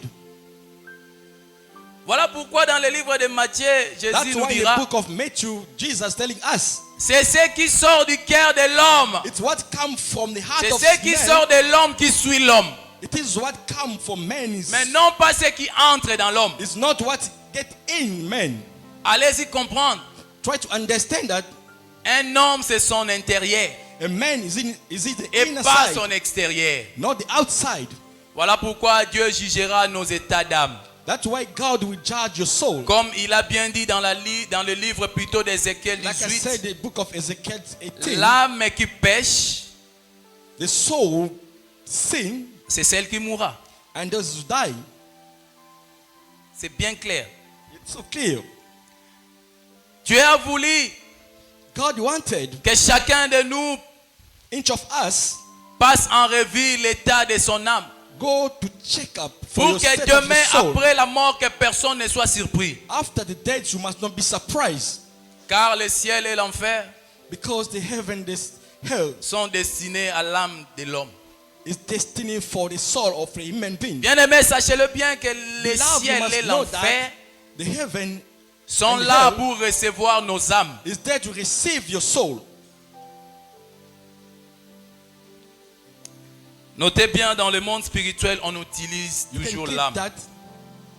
Voilà pourquoi dans le livre de Matthieu, Jésus That's nous why in the dira, book of Matthew, Jesus telling us, c'est ce qui sort du cœur de l'homme. it's what comes from the heart C'est of ce qui man. sort de l'homme qui suit l'homme. It is what comes from man. Mais non pas ce qui entre dans l'homme. It's not what get in man. Allez-y comprendre. Try to understand that Un homme, c'est son intérieur a man is the et inner pas side, son extérieur. not the outside. Voilà pourquoi Dieu jugera nos états d'âme. That's why God will judge your soul. Comme il a bien dit dans le livre plutôt d'Ézéchiel Like I said, 18, the book of Ezekiel 18, l'âme qui pêche, the soul sin c'est celle qui mourra. and those who die. C'est bien clair. It's so clear. Dieu a voulu God wanted que chacun de nous each of us passe en revue l'état de son âme. go to check up for Pour your que state of demain, your soul. après la mort, que personne ne soit surpris. After the death, you must not be surprised, Car le ciel et l'enfer because the heaven, this hell, sont destinés à l'âme de l'homme. is destiny for the soul of a human being. Bien-aimés, sachez-le bien que le Beloved, you ciel must et know l'enfer that the heaven sont and là hell pour recevoir nos âmes. is there to receive your soul. Notez bien, dans le monde spirituel, on utilise You toujours can keep l'âme. that.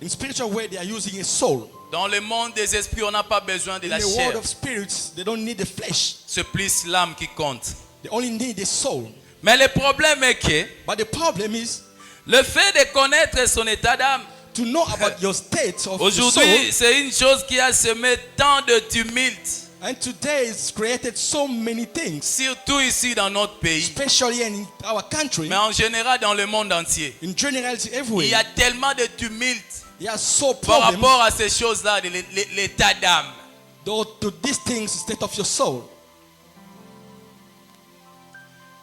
In spiritual way, they are using a soul. Dans le monde des esprits, on n'a pas besoin de In la the world chair. of spirits, they don't need the flesh. C'est plus l'âme qui compte. They only need the soul. Mais le problème est que But the problem is le fait de connaître son état d'âme, to know about your state of your soul. aujourd'hui, c'est une chose qui a semé tant de tumulte, And today it's created so many things, surtout ici dans notre pays, especially in our country, mais en général dans le monde entier. in generality Il y everywhere. a tellement de tumulte There are so par problems rapport à ces choses-là, de l'état d'âme. to these things, state of your soul.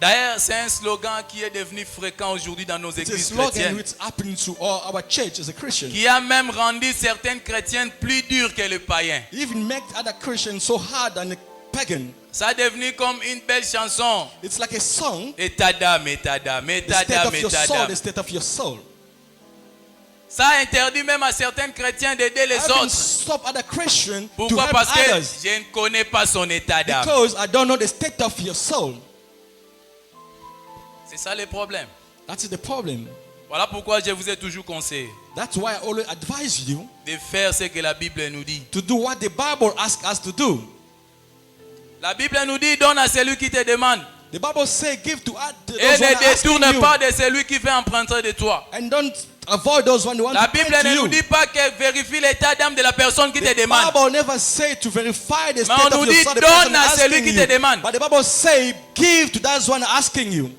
D'ailleurs, c'est un slogan qui est devenu fréquent aujourd'hui dans nos It's a églises slogan chrétiennes, which happening to all our church as a Christian. qui a même rendu certaines chrétiennes plus dures que les païens. Even make other Christians so hard than a pagan. Ça est devenu comme une belle chanson. It's like a song. État d'âme, état d'âme, The état state d'âme, of your état soul, d'âme. the state of your soul. Ça a interdit même à certains chrétiens d'aider les I can autres. stop other Christians to Pourquoi? help Parce que others je ne connais pas son état d'âme. because I don't know the state of your soul. C'est ça le problème. That's the problem. Voilà pourquoi je vous ai toujours conseillé That's why I always advise you de faire ce que la Bible nous dit. to do what the Bible asks us to do. La Bible nous dit donne à celui qui te demande The Bible says give to those et who ne are asking détourne you, pas de celui qui fait emprunter de toi. and don't avoid those who want La to Bible pay to ne nous you. dit pas que vérifie l'état d'âme de la personne qui te The demande. Bible never say to verify the Mais state on nous of dit your soul, the person donne à celui asking qui you. te demande. But the Bible say give to those one asking you.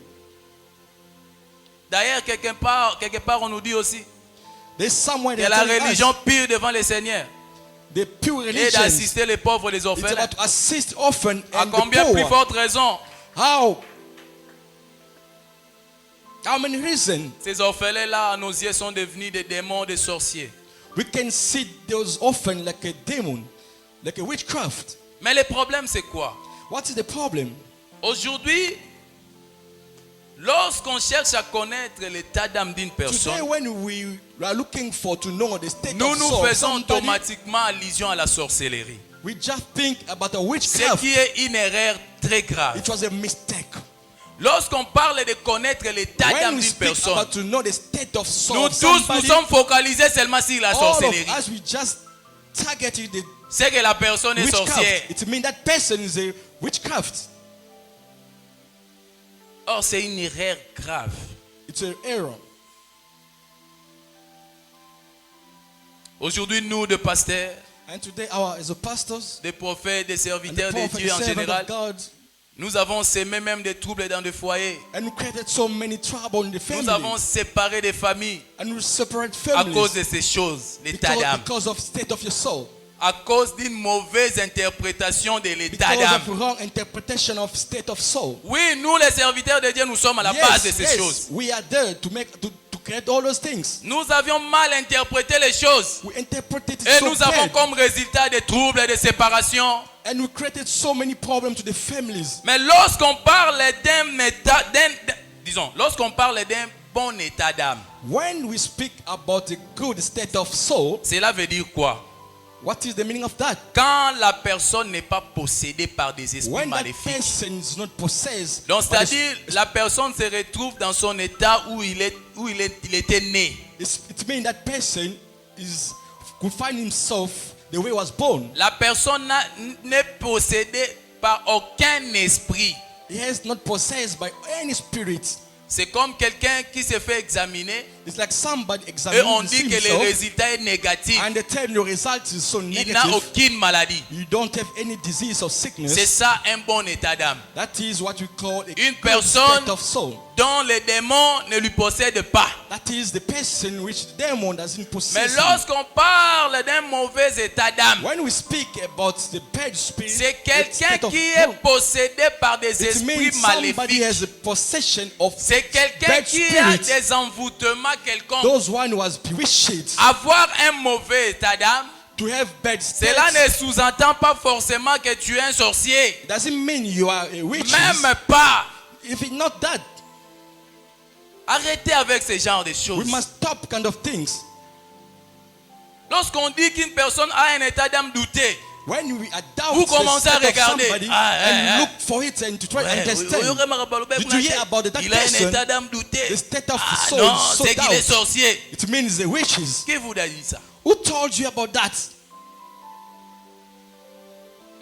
D'ailleurs, quelque part, on nous dit aussi There's somewhere que they're la telling us religion pire devant le Seigneur the pure est religion d'assister les pauvres et les is orphelins. about to assist orphan À and combien the plus poor. forte raison How many reasons ces orphelins-là, à nos yeux, sont devenus des démons, des sorciers. we can see those orphans like a demon, like a witchcraft? Mais le problème, c'est quoi? What is the problem? Aujourd'hui, lorsqu'on cherche à connaître l'état d'âme d'une Today, personne, when we are looking for to know the state nous of nous soul, faisons somebody, automatiquement allusion à la sorcellerie. we just think about a Ce witchcraft. qui est une erreur très grave. It was a mistake. Lorsqu'on parle de connaître l'état When d'âme we d'une speak personne, about to know the state of soul nous of tous nous somebody, sommes focalisés seulement sur la all sorcellerie. of us, we just targeted the C'est que la personne est sorcière. witchcraft. It means that person is a witchcraft. Or, c'est une erreur grave. It's an error. Aujourd'hui, nous, de pasteurs, And today, as a pastors des prophètes, des and the serviteurs de prophet, Dieu en the servant général, of God, nous avons semé même des troubles dans des foyers. and we created so many trouble in the Nous avons family, séparé des familles and we separate à cause families de ces choses, l'état d'âme. because of state of your soul, À cause d'une mauvaise interprétation de l'état because d'âme. of wrong interpretation of state of soul. Oui, nous les serviteurs de Dieu, nous sommes à la base de ces choses. We are there to create all those things. Nous avions mal interprété les choses. We interpreted it Et so nous avons bad, comme résultat des troubles et des séparations. and we created so many problems to the families. Mais lorsqu'on parle lorsqu'on parle d'un bon état d'âme, When we speak about a good state of soul, cela veut dire quoi? what is the meaning of that? Quand la personne n'est pas possédée par des esprits When that maléfiques. person is not possessed, Donc, by the- c'est-à-dire, la personne se retrouve dans son état où il était né. it means that person could find himself the way he was born. La personne n'est possédée par aucun esprit. He is not possessed by any spirit. C'est comme quelqu'un qui se fait examiner It's like somebody et examining on dit que le himself, résultat est négatif. and they tell the result is so Il n'a negative. aucune maladie. You don't have any disease or C'est sickness. ça un bon état d'âme. That is what we call a Une good personne state of soul. dont les démons ne lui possèdent pas. That is the person which the demon doesn't Mais possess. him. lorsqu'on parle d'un mauvais état d'âme, When we speak about the bad spirit, c'est the quelqu'un state of qui est soul, possédé par des it esprits means somebody maléfiques. has a possession of C'est quelqu'un bad qui a spirits. des envoûtements quelconques. Those one who was bewitched. Avoir un mauvais état d'âme, To have bad cela states ne sous-entend pas forcément que tu es un sorcier. doesn't mean you are a witch. Même pas. If it's not that, Arrêtez avec ce genre de we choses. must stop kind of things. Lorsqu'on dit qu'une personne a un état d'âme douté, When we are vous doubt the commencez à state of regarder. somebody Ah, and look for it and to try to understand Did you hear about that il a un person? état d'âme douté. the state of Ah soul non, is so c'est qu'il est doubt. sorcier. It means the witches. Qui vous a dit ça? Who told you about that?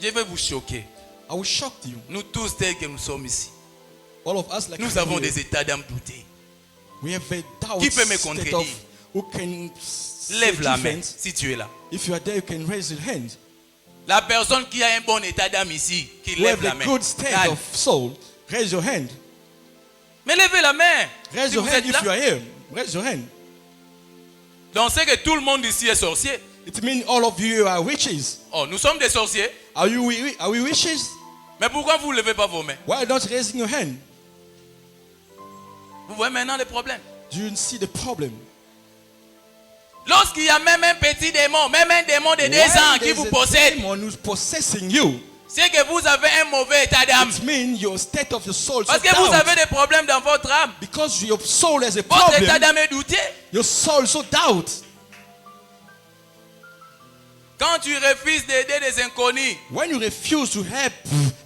Je vais vous choquer. I will shock you. Nous tous tels que nous sommes ici, All of us like nous you avons here, des états d'âme doutés. we have a doubt Qui peut me state contredire? of who can say Lève la main different. si tu es là. If you are there, you can raise your hand. La personne qui a un bon état d'âme ici, qui Who lève have la a main. good state Calme. of soul, raise your hand. Mais levez la main. Raise Si your vous hand êtes if you là. are here. Raise your hand. Donc c'est que tout le monde ici est sorcier. It means all of you are witches. Oh, nous sommes des sorciers. Are we witches? Mais pourquoi vous ne levez pas vos mains? Why not raising your hand? Vous voyez maintenant le problème. Do you see the problem? Lorsqu'il y a même un petit démon, même un démon de 2 When ans qui there's vous a possède, demon who's possessing you, c'est que vous avez un mauvais état d'âme. it means your state of your soul is Parce que vous avez des problèmes dans votre âme. because your soul has a Votre état problem. d'âme est douté. Your soul is so doubt. Quand tu refuses d'aider des inconnus, when you refuse to help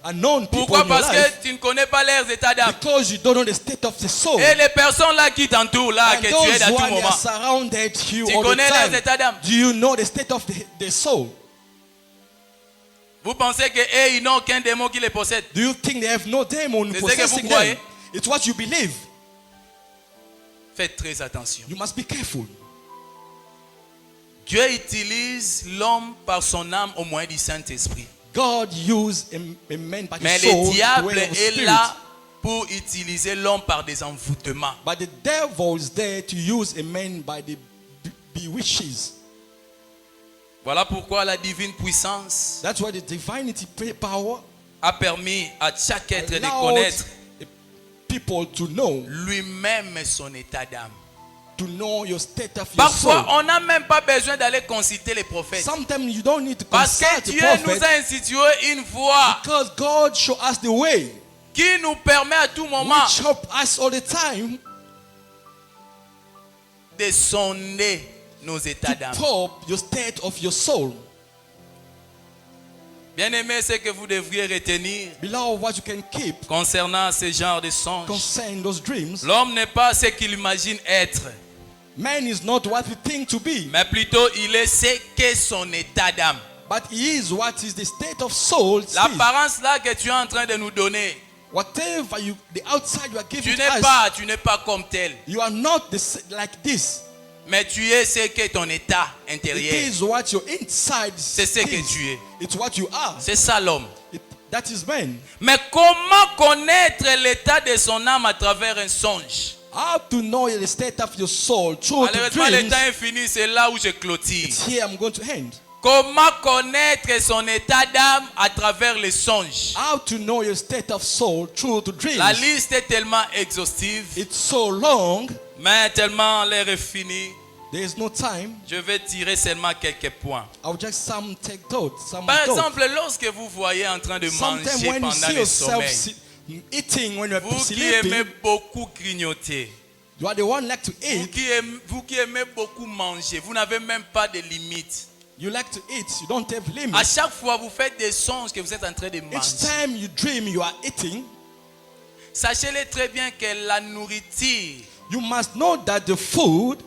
unknown people pourquoi? in your Parce life, que tu ne connais pas leurs états d'âme. because you don't know the state of the soul. Et les personnes là qui t'entourent, là, And que tu those aides à tout one that moment, are surrounded you tu all the connais leurs time. états d'âme. Do you know the state of the soul? Vous pensez qu'ils n'ont aucun démon qui les possède? Do you think they have no demon C'est ce que vous possessing croyez? them? It's what you believe. Faites très attention. You must be careful. Dieu utilise l'homme par son âme au moyen du Saint-Esprit. God used a man by Mais his soul le the diable way of est spirit. là pour utiliser l'homme par des envoûtements. But the devil is there to use a man by the bewitches. Voilà pourquoi la divine puissance That's why the divinity power a permis à chaque être de allowed connaître people to know son état d'âme. your state of your Parfois, soul. on n'a même pas besoin d'aller consulter les prophètes. Sometimes you don't need to Parce que consult the Dieu nous prophet a institué une voie because God show us the way, qui nous permet à tout moment which help us all the time de sonder nos états to d'âme. probe your state of your soul. Bien-aimé, ce que vous devriez retenir Beloved, what you can keep concernant ce genre de songes. concerning those dreams. L'homme n'est pas ce qu'il imagine être, Man is not what we think to be, mais plutôt il est ce qu'est son état d'âme. but he is what is the state of soul. is. L'apparence là que tu es en train de nous donner, Whatever the outside you are giving tu to us, n'es pas comme tel, you are not like this. mais tu es ce qu'est ton état It intérieur. is what your inside C'est ce que is. tu es. It's what you are. C'est ça l'homme. That is man. Mais comment connaître l'état de son âme à travers un songe? How to know the state of your soul through the Malheureusement, le dreams. temps est fini, c'est là où je clôture. It's here I'm going to end. Comment connaître son état d'âme à travers les songes? How to know your state of soul through the dreams. La liste est tellement exhaustive, It's so long, mais tellement l'heure est finie, there is no time. je vais tirer seulement quelques points. I'll just take thought. Par exemple, lorsque vous voyez en train de Sometimes manger when you pendant see le yourself sommeil, eating when you are vous qui aimez sleeping, beaucoup grignoter, you are the one like to eat. vous qui aimez beaucoup manger, vous n'avez même pas de limite. You like to eat. You don't have À limits. chaque fois, vous faites des songes que vous êtes en train de Each manger. time you dream, you are eating. Sachez-le très bien que la nourriture You must know that the food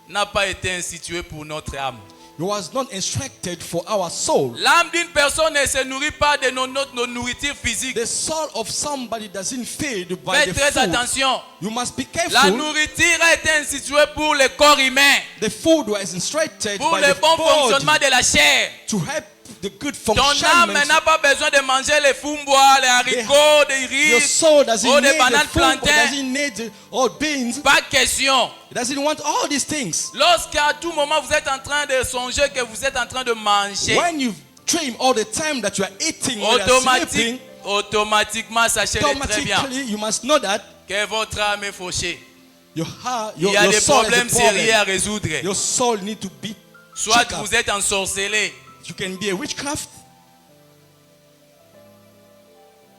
n'a pas été instituée pour notre âme. was not instructed for our soul. L'âme d'une personne ne se nourrit pas de nos nourritures physiques. The soul of somebody doesn't feed by Faites the très food. attention. You must be La careful. nourriture a été instituée pour le corps humain, The food was instructed pour by le the bon body fonctionnement de la chair. to help the good Ton âme functionment. n'a pas besoin de manger les fumbois, les haricots, des Your riz, soul doesn't ou des need bananes the food, plantains. doesn't need all beans. Pas question. It doesn't want all these things. Lorsqu'à tout moment vous êtes en train de songer que vous êtes en train de manger, When you dream all the time that you are eating, when you are sleeping, automatiquement, sachez-le très bien automatically you must know that que votre âme est fauchée. your heart, Il y a des soul has a problèmes problem. sérieux à résoudre. Your soul need to be Soit checked up. vous êtes ensorcelé, You can be a witchcraft.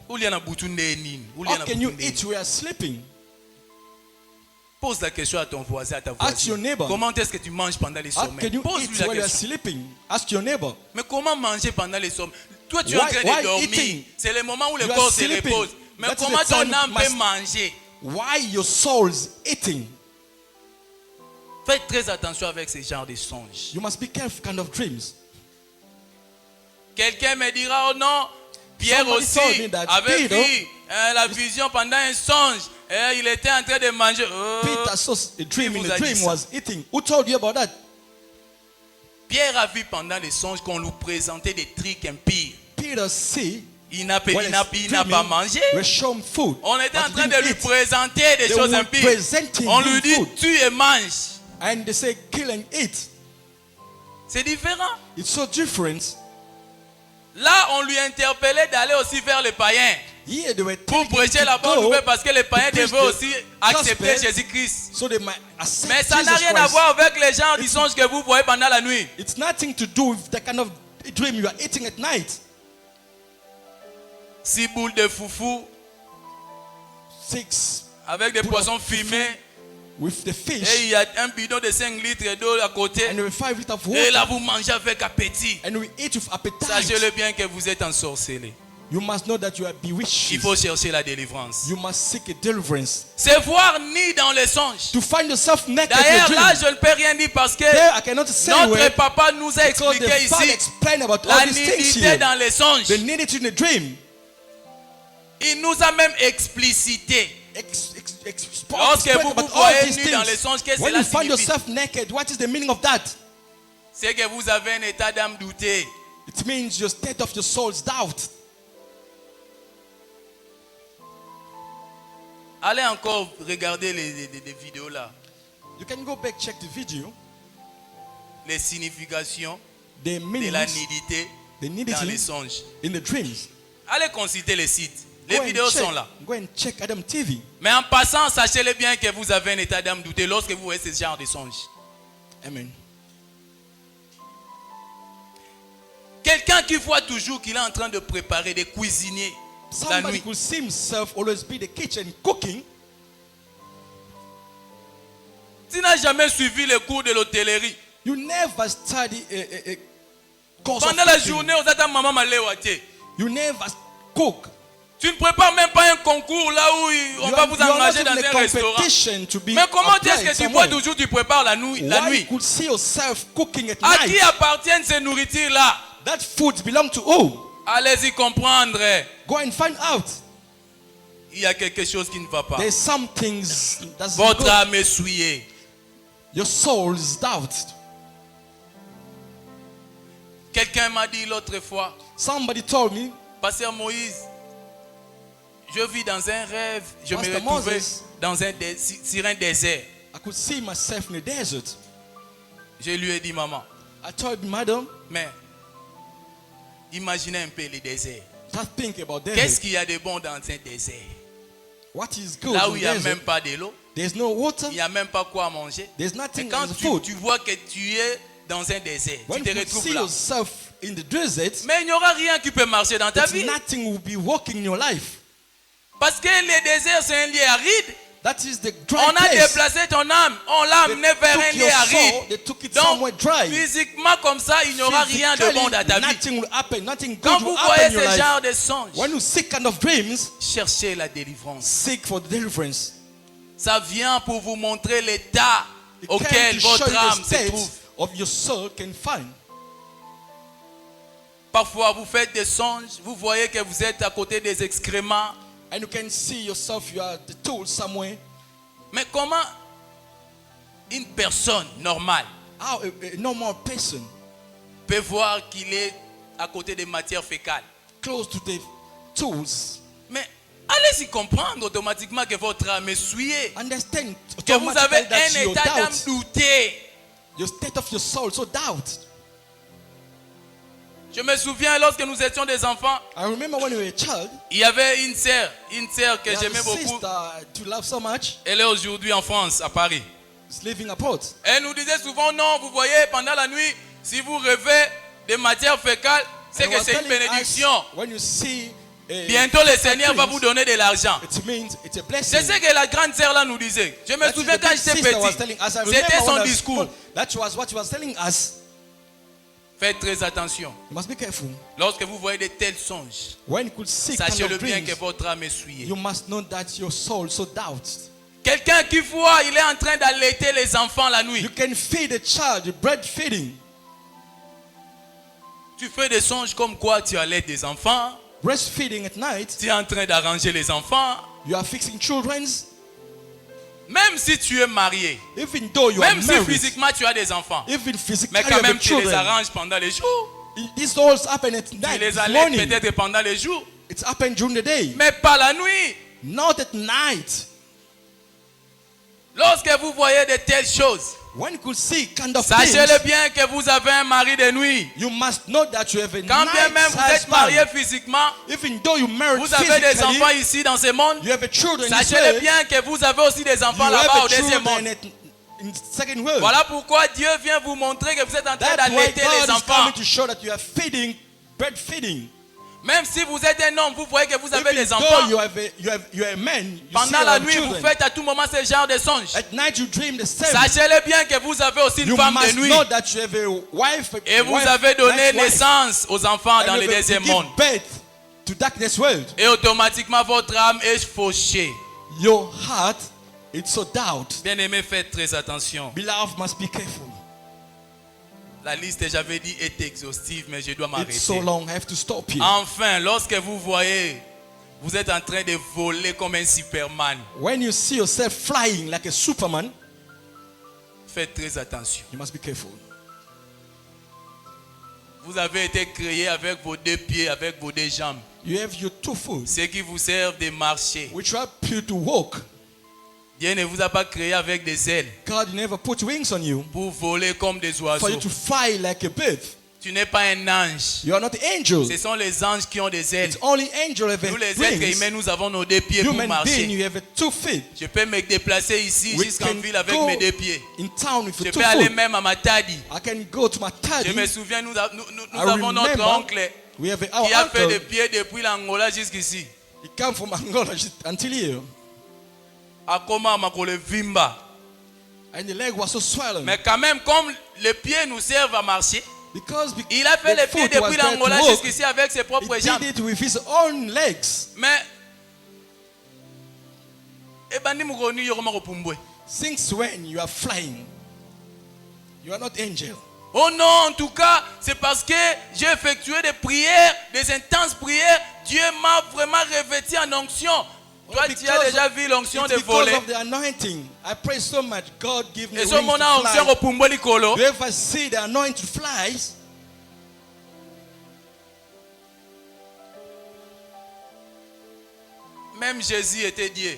ou il y en a beaucoup de nini, ou il y en How a can you beaucoup de eat while you are sleeping? Pose la question à ton voisin, à ta Ask your voisine. neighbor. Comment est-ce que tu manges pendant les How sommeils? can you Pose-lui eat la while you are question. sleeping? Ask your neighbor. Mais comment manger pendant les sommeils? Toi, tu es en Why- train why de dormir. eating? C'est le moment où le You are corps se sleeping. repose. Mais That's comment the time ton âme you peut must- manger? Why your soul's eating? Faites très attention avec ce genre de songes. You must be careful kind of dreams. Quelqu'un me dira, oh non, Pierre Somebody aussi told me that avait Peter- vu la vision pendant un songe. Et il était en train de manger. Peter saw a dream Qui in vous the a dit dream ça? was eating. Who told you about that? Pierre a vu pendant les songes qu'on lui présentait des trucs impurs. Peter see Il n'a when pas dreaming, mangé. were shown food. On était en but train he de lui didn't eat. présenter des They choses were impures. presenting On him lui dit, food. tue et mange. And they say kill and eat. C'est différent. It's so different. Là, on lui interpellait d'aller aussi vers les païens Here they were pour telling him prêcher to la bonne go nouvelle parce que les païens preach devaient the aussi accepter gospel Jésus-Christ. so they might accept Mais ça n'a Jesus rien à Christ. voir avec les gens du songe que vous voyez pendant la nuit. It's nothing to do with the kind of dream you are eating at night. 6 boules de foufou 6 avec des Boule poissons de foufou. fumés with the Et fish il y a un bidon de 5 litres d'eau à côté. and with 5 liters of Et là, water, vous mangez avec appétit. and we eat with appetite. Sachez-le bien que vous êtes ensorcelés. You must know that you are bewitched. Il faut chercher la délivrance. You must seek a deliverance. C'est voir ni dans les songes. To find yourself naked in a D'ailleurs, là, dream. je ne peux rien dire parce que There I cannot say notre where, papa nous a because expliqué the Father ici explained about la all these things nudité here. dans les songes. The nudity in a dream. Il nous a même explicité. Lorsque Spoke vous about vous all voyez these nu dans les things. songes, qu'est-ce que When cela you find signifie? yourself naked, what is the meaning of that? C'est que vous avez un état d'âme douté. It means your state of your soul's doubt. Allez encore regarder les vidéos là. You can go back, check the video. Les significations The de meanings, la nudité the dans les nudity songes. in the dreams. Allez consulter les sites. Les Go and vidéos check- sont là. Go and check Adam TV. Mais en passant, sachez-le bien que vous avez un état d'âme douté lorsque vous voyez ce genre de songes. Amen. Quelqu'un qui voit toujours qu'il est en train de préparer, de cuisiner la Somebody nuit. could see himself always be in the kitchen cooking. Tu n'as jamais suivi les cours de l'hôtellerie. You never study a course of Pendant la cooking. journée, on attend maman malewate. You never cook. Tu ne prépares même pas un concours là où on va vous You are engager not dans in a un restaurant. competition to be Mais comment est-ce applied que tu vois somewhere. toujours tu prépares la nuit? Why you could see yourself cooking at À qui night? appartiennent ces nourritures-là? That food belongs to who? Allez-y comprendre. Go and find out. Il y a quelque chose qui ne va pas. There's some things that's Votre good. âme est souillée. Your soul's doubt. Quelqu'un m'a dit l'autre fois, Somebody told me, Pasteur Moïse, je vis dans un rêve, je me Pastor retrouvais Moses. sur un désert. I could see myself in the desert. Je lui ai dit, maman, I told madam, mais imaginez un peu le désert. just think about Qu'est-ce desert. qu'il y a de bon dans un désert? What is good Là in où il n'y a desert? même pas de l'eau, There's no water. il n'y a même pas quoi manger. There's Et nothing quand as food. tu vois que tu es dans un désert, When tu te you retrouves see là. yourself in the desert, Mais il n'y aura rien qui peut marcher dans ta there's vie. nothing will be working in your life. Parce que le désert, c'est un lieu aride. That is the dry On a place. déplacé ton âme. On l'a They amené vers un took lieu your aride. soul, they took it somewhere Donc, dry. physiquement comme ça, il n'y aura rien de bon dans ta vie. Nothing will happen. Nothing Quand good vous will voyez happen in your ce life. genre de songes, When you see kind of dreams, cherchez la délivrance. seek for the deliverance. Ça vient pour vous montrer l'état It came auquel to show votre you the âme se state trouve. of your soul can find. Parfois, vous faites des songes, vous voyez que vous êtes à côté des excréments. And you can see yourself, you are the tool somewhere. Mais comment une personne normale How a normal person, peut voir qu'il est à côté des matières fécales? close to the tools, Mais allez-y comprendre automatiquement que votre âme est souillée. understand Que vous avez automatically that un your état d'âme doubt, douté. your state of your soul, so doubt. Je me souviens lorsque nous étions des enfants, I remember when you were a child, il y avait une sœur que you had j'aimais a beaucoup. sister to love so much, Elle est aujourd'hui en France, à Paris. is living abroad. Elle nous disait souvent, non, vous voyez, pendant la nuit, si vous rêvez des matières fécales, c'est And que was c'est une telling us, bénédiction. when you see Bientôt le Seigneur va vous donner de l'argent. it means it's a blessing. C'est ce que la grande sœur là nous disait. Je me That is souviens the quand big j'étais sister was petit. telling us. I C'était remember son when I was discours. small. That was what she was telling us. Faites très attention. You must be careful. Lorsque vous voyez de tels songes, When you could see kind sachez-le of bien dreams, que votre âme est souillée. you must know that your soul so doubts. Quelqu'un qui voit, il est en train d'allaiter les enfants la nuit. You can feed a child, the bread feeding. Tu fais des songes comme quoi tu allaites des enfants. Breastfeeding at night, Tu es en train d'arranger les enfants. you are fixing children's. Même si tu es marié, Even though you même are si married, physiquement tu as des enfants, even physically mais you quand have même tu les children. arranges pendant les jours. These all happen at Tu night, les allaites morning. peut-être pendant les jours, It's happened during the day, mais pas la nuit. not at night. Lorsque vous voyez de telles choses, When you could see kind of sachez-le things, bien que vous avez un mari de nuit. you must know that you have a Quand bien même vous êtes night-sized marié man. physiquement, Even though you married vous avez des physically, enfants ici dans ce monde, you have a children in this sachez-le world, bien que vous avez aussi des you enfants have là-bas au a deuxième children monde. in the second world. Voilà pourquoi Dieu vient vous montrer que vous êtes en train That's why d'allaiter God les is enfants. coming to show that you are feeding, bread feeding. Même si vous êtes un homme, vous voyez que vous avez Even des though enfants. you're a man, you see Pendant you la have nuit, vous children. faites à tout moment ce genre de songes. At night you dream the same. Sachez-le bien que vous avez aussi une You femme de must nuit. know that you have a wife. Et vous avez donné night wife, naissance aux enfants dans and le you have deuxième give monde. birth to darkness world. Et automatiquement, votre âme est fauchée. Your heart, it's so doubt. Bien-aimés, faites très attention. Beloved, must be careful. La liste, j'avais dit, est exhaustive, mais je dois It's so m'arrêter. long. I have to stop here. Enfin, lorsque vous voyez, vous êtes en train de voler comme un Superman, When you see yourself flying like a Superman, faites très attention. you must be careful. Vous avez été créé avec vos deux pieds, avec vos deux jambes. You have your 2 foot, Ceux qui vous servent de marcher. which help you to walk. Dieu ne vous a pas créé avec des ailes God never put wings on you pour voler comme des for you oiseaux. to fly like a bird. Tu n'es pas un ange. You are not angel. Ce sont les anges qui ont des ailes. It's only angel have Nous les êtres wings. humains, nous avons nos deux pieds pour Human being, marcher. you have 2 feet. Je peux me déplacer ici We jusqu'en can ville avec go mes deux pieds. in town with Je your peux 2 aller foot. même à Matadi. I can go to my Je me taddy. souviens, nous I avons notre remember oncle we have qui our a fait des uncle. pieds depuis l'Angola jusqu'ici. He come from Angola until here. Akoma makole vimba. And the leg was so swollen. Mais quand même, comme les pieds nous servent à marcher, Because il a fait the les pieds foot was depuis there to l'Angola walk, jusqu'ici avec ses propres he jambes. did it with his own legs. Mais, ebandi mukoni yoroma kopumbwe. Since when you are flying, you are not angel. Oh non, en tout cas, c'est parce que j'ai effectué des prières, des intenses prières. Dieu m'a vraiment revêtu en onction. Toi, tu as déjà vu l'onction It's de because voler. of the anointing. I pray so much. God give me Et wings ce moment, to onction fly. au pumbo likolo. You ever see the anointing flies? Même Jésus était Dieu.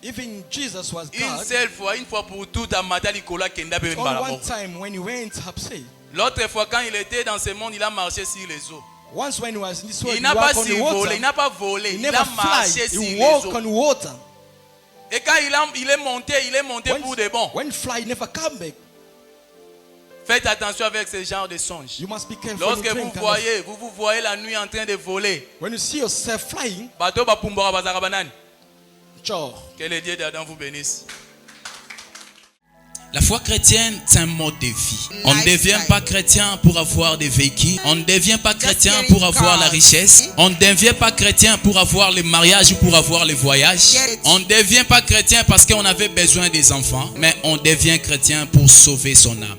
Even Jesus was Une God. seule fois, une fois pour toutes, Amata Likola Kenda Be On Mbalamo. one time when he went upstate. L'autre fois, quand il était dans ce monde, il a marché sur les eaux. Once when he was in this world, Il he n'a pas walked on the survolé, water. il n'a pas volé, He il never a marché fly. sur He les walked eaux. on water. Et quand il est monté pour de bon. When fly, he never come back. Faites attention avec ce genre de songes. You must be careful. Lorsque when you vous dream vous voyez la nuit en train de voler, when you see yourself flying, bateau ba pumbora bazaka banani. sure. Que le Dieu d'Adam vous bénisse. La foi chrétienne, c'est un mode de vie. On ne devient pas chrétien pour avoir des véhicules. On ne devient pas chrétien pour avoir la richesse. On ne devient pas chrétien pour avoir le mariage ou pour avoir le voyage. On ne devient pas chrétien parce qu'on avait besoin des enfants. Mais on devient chrétien pour sauver son âme.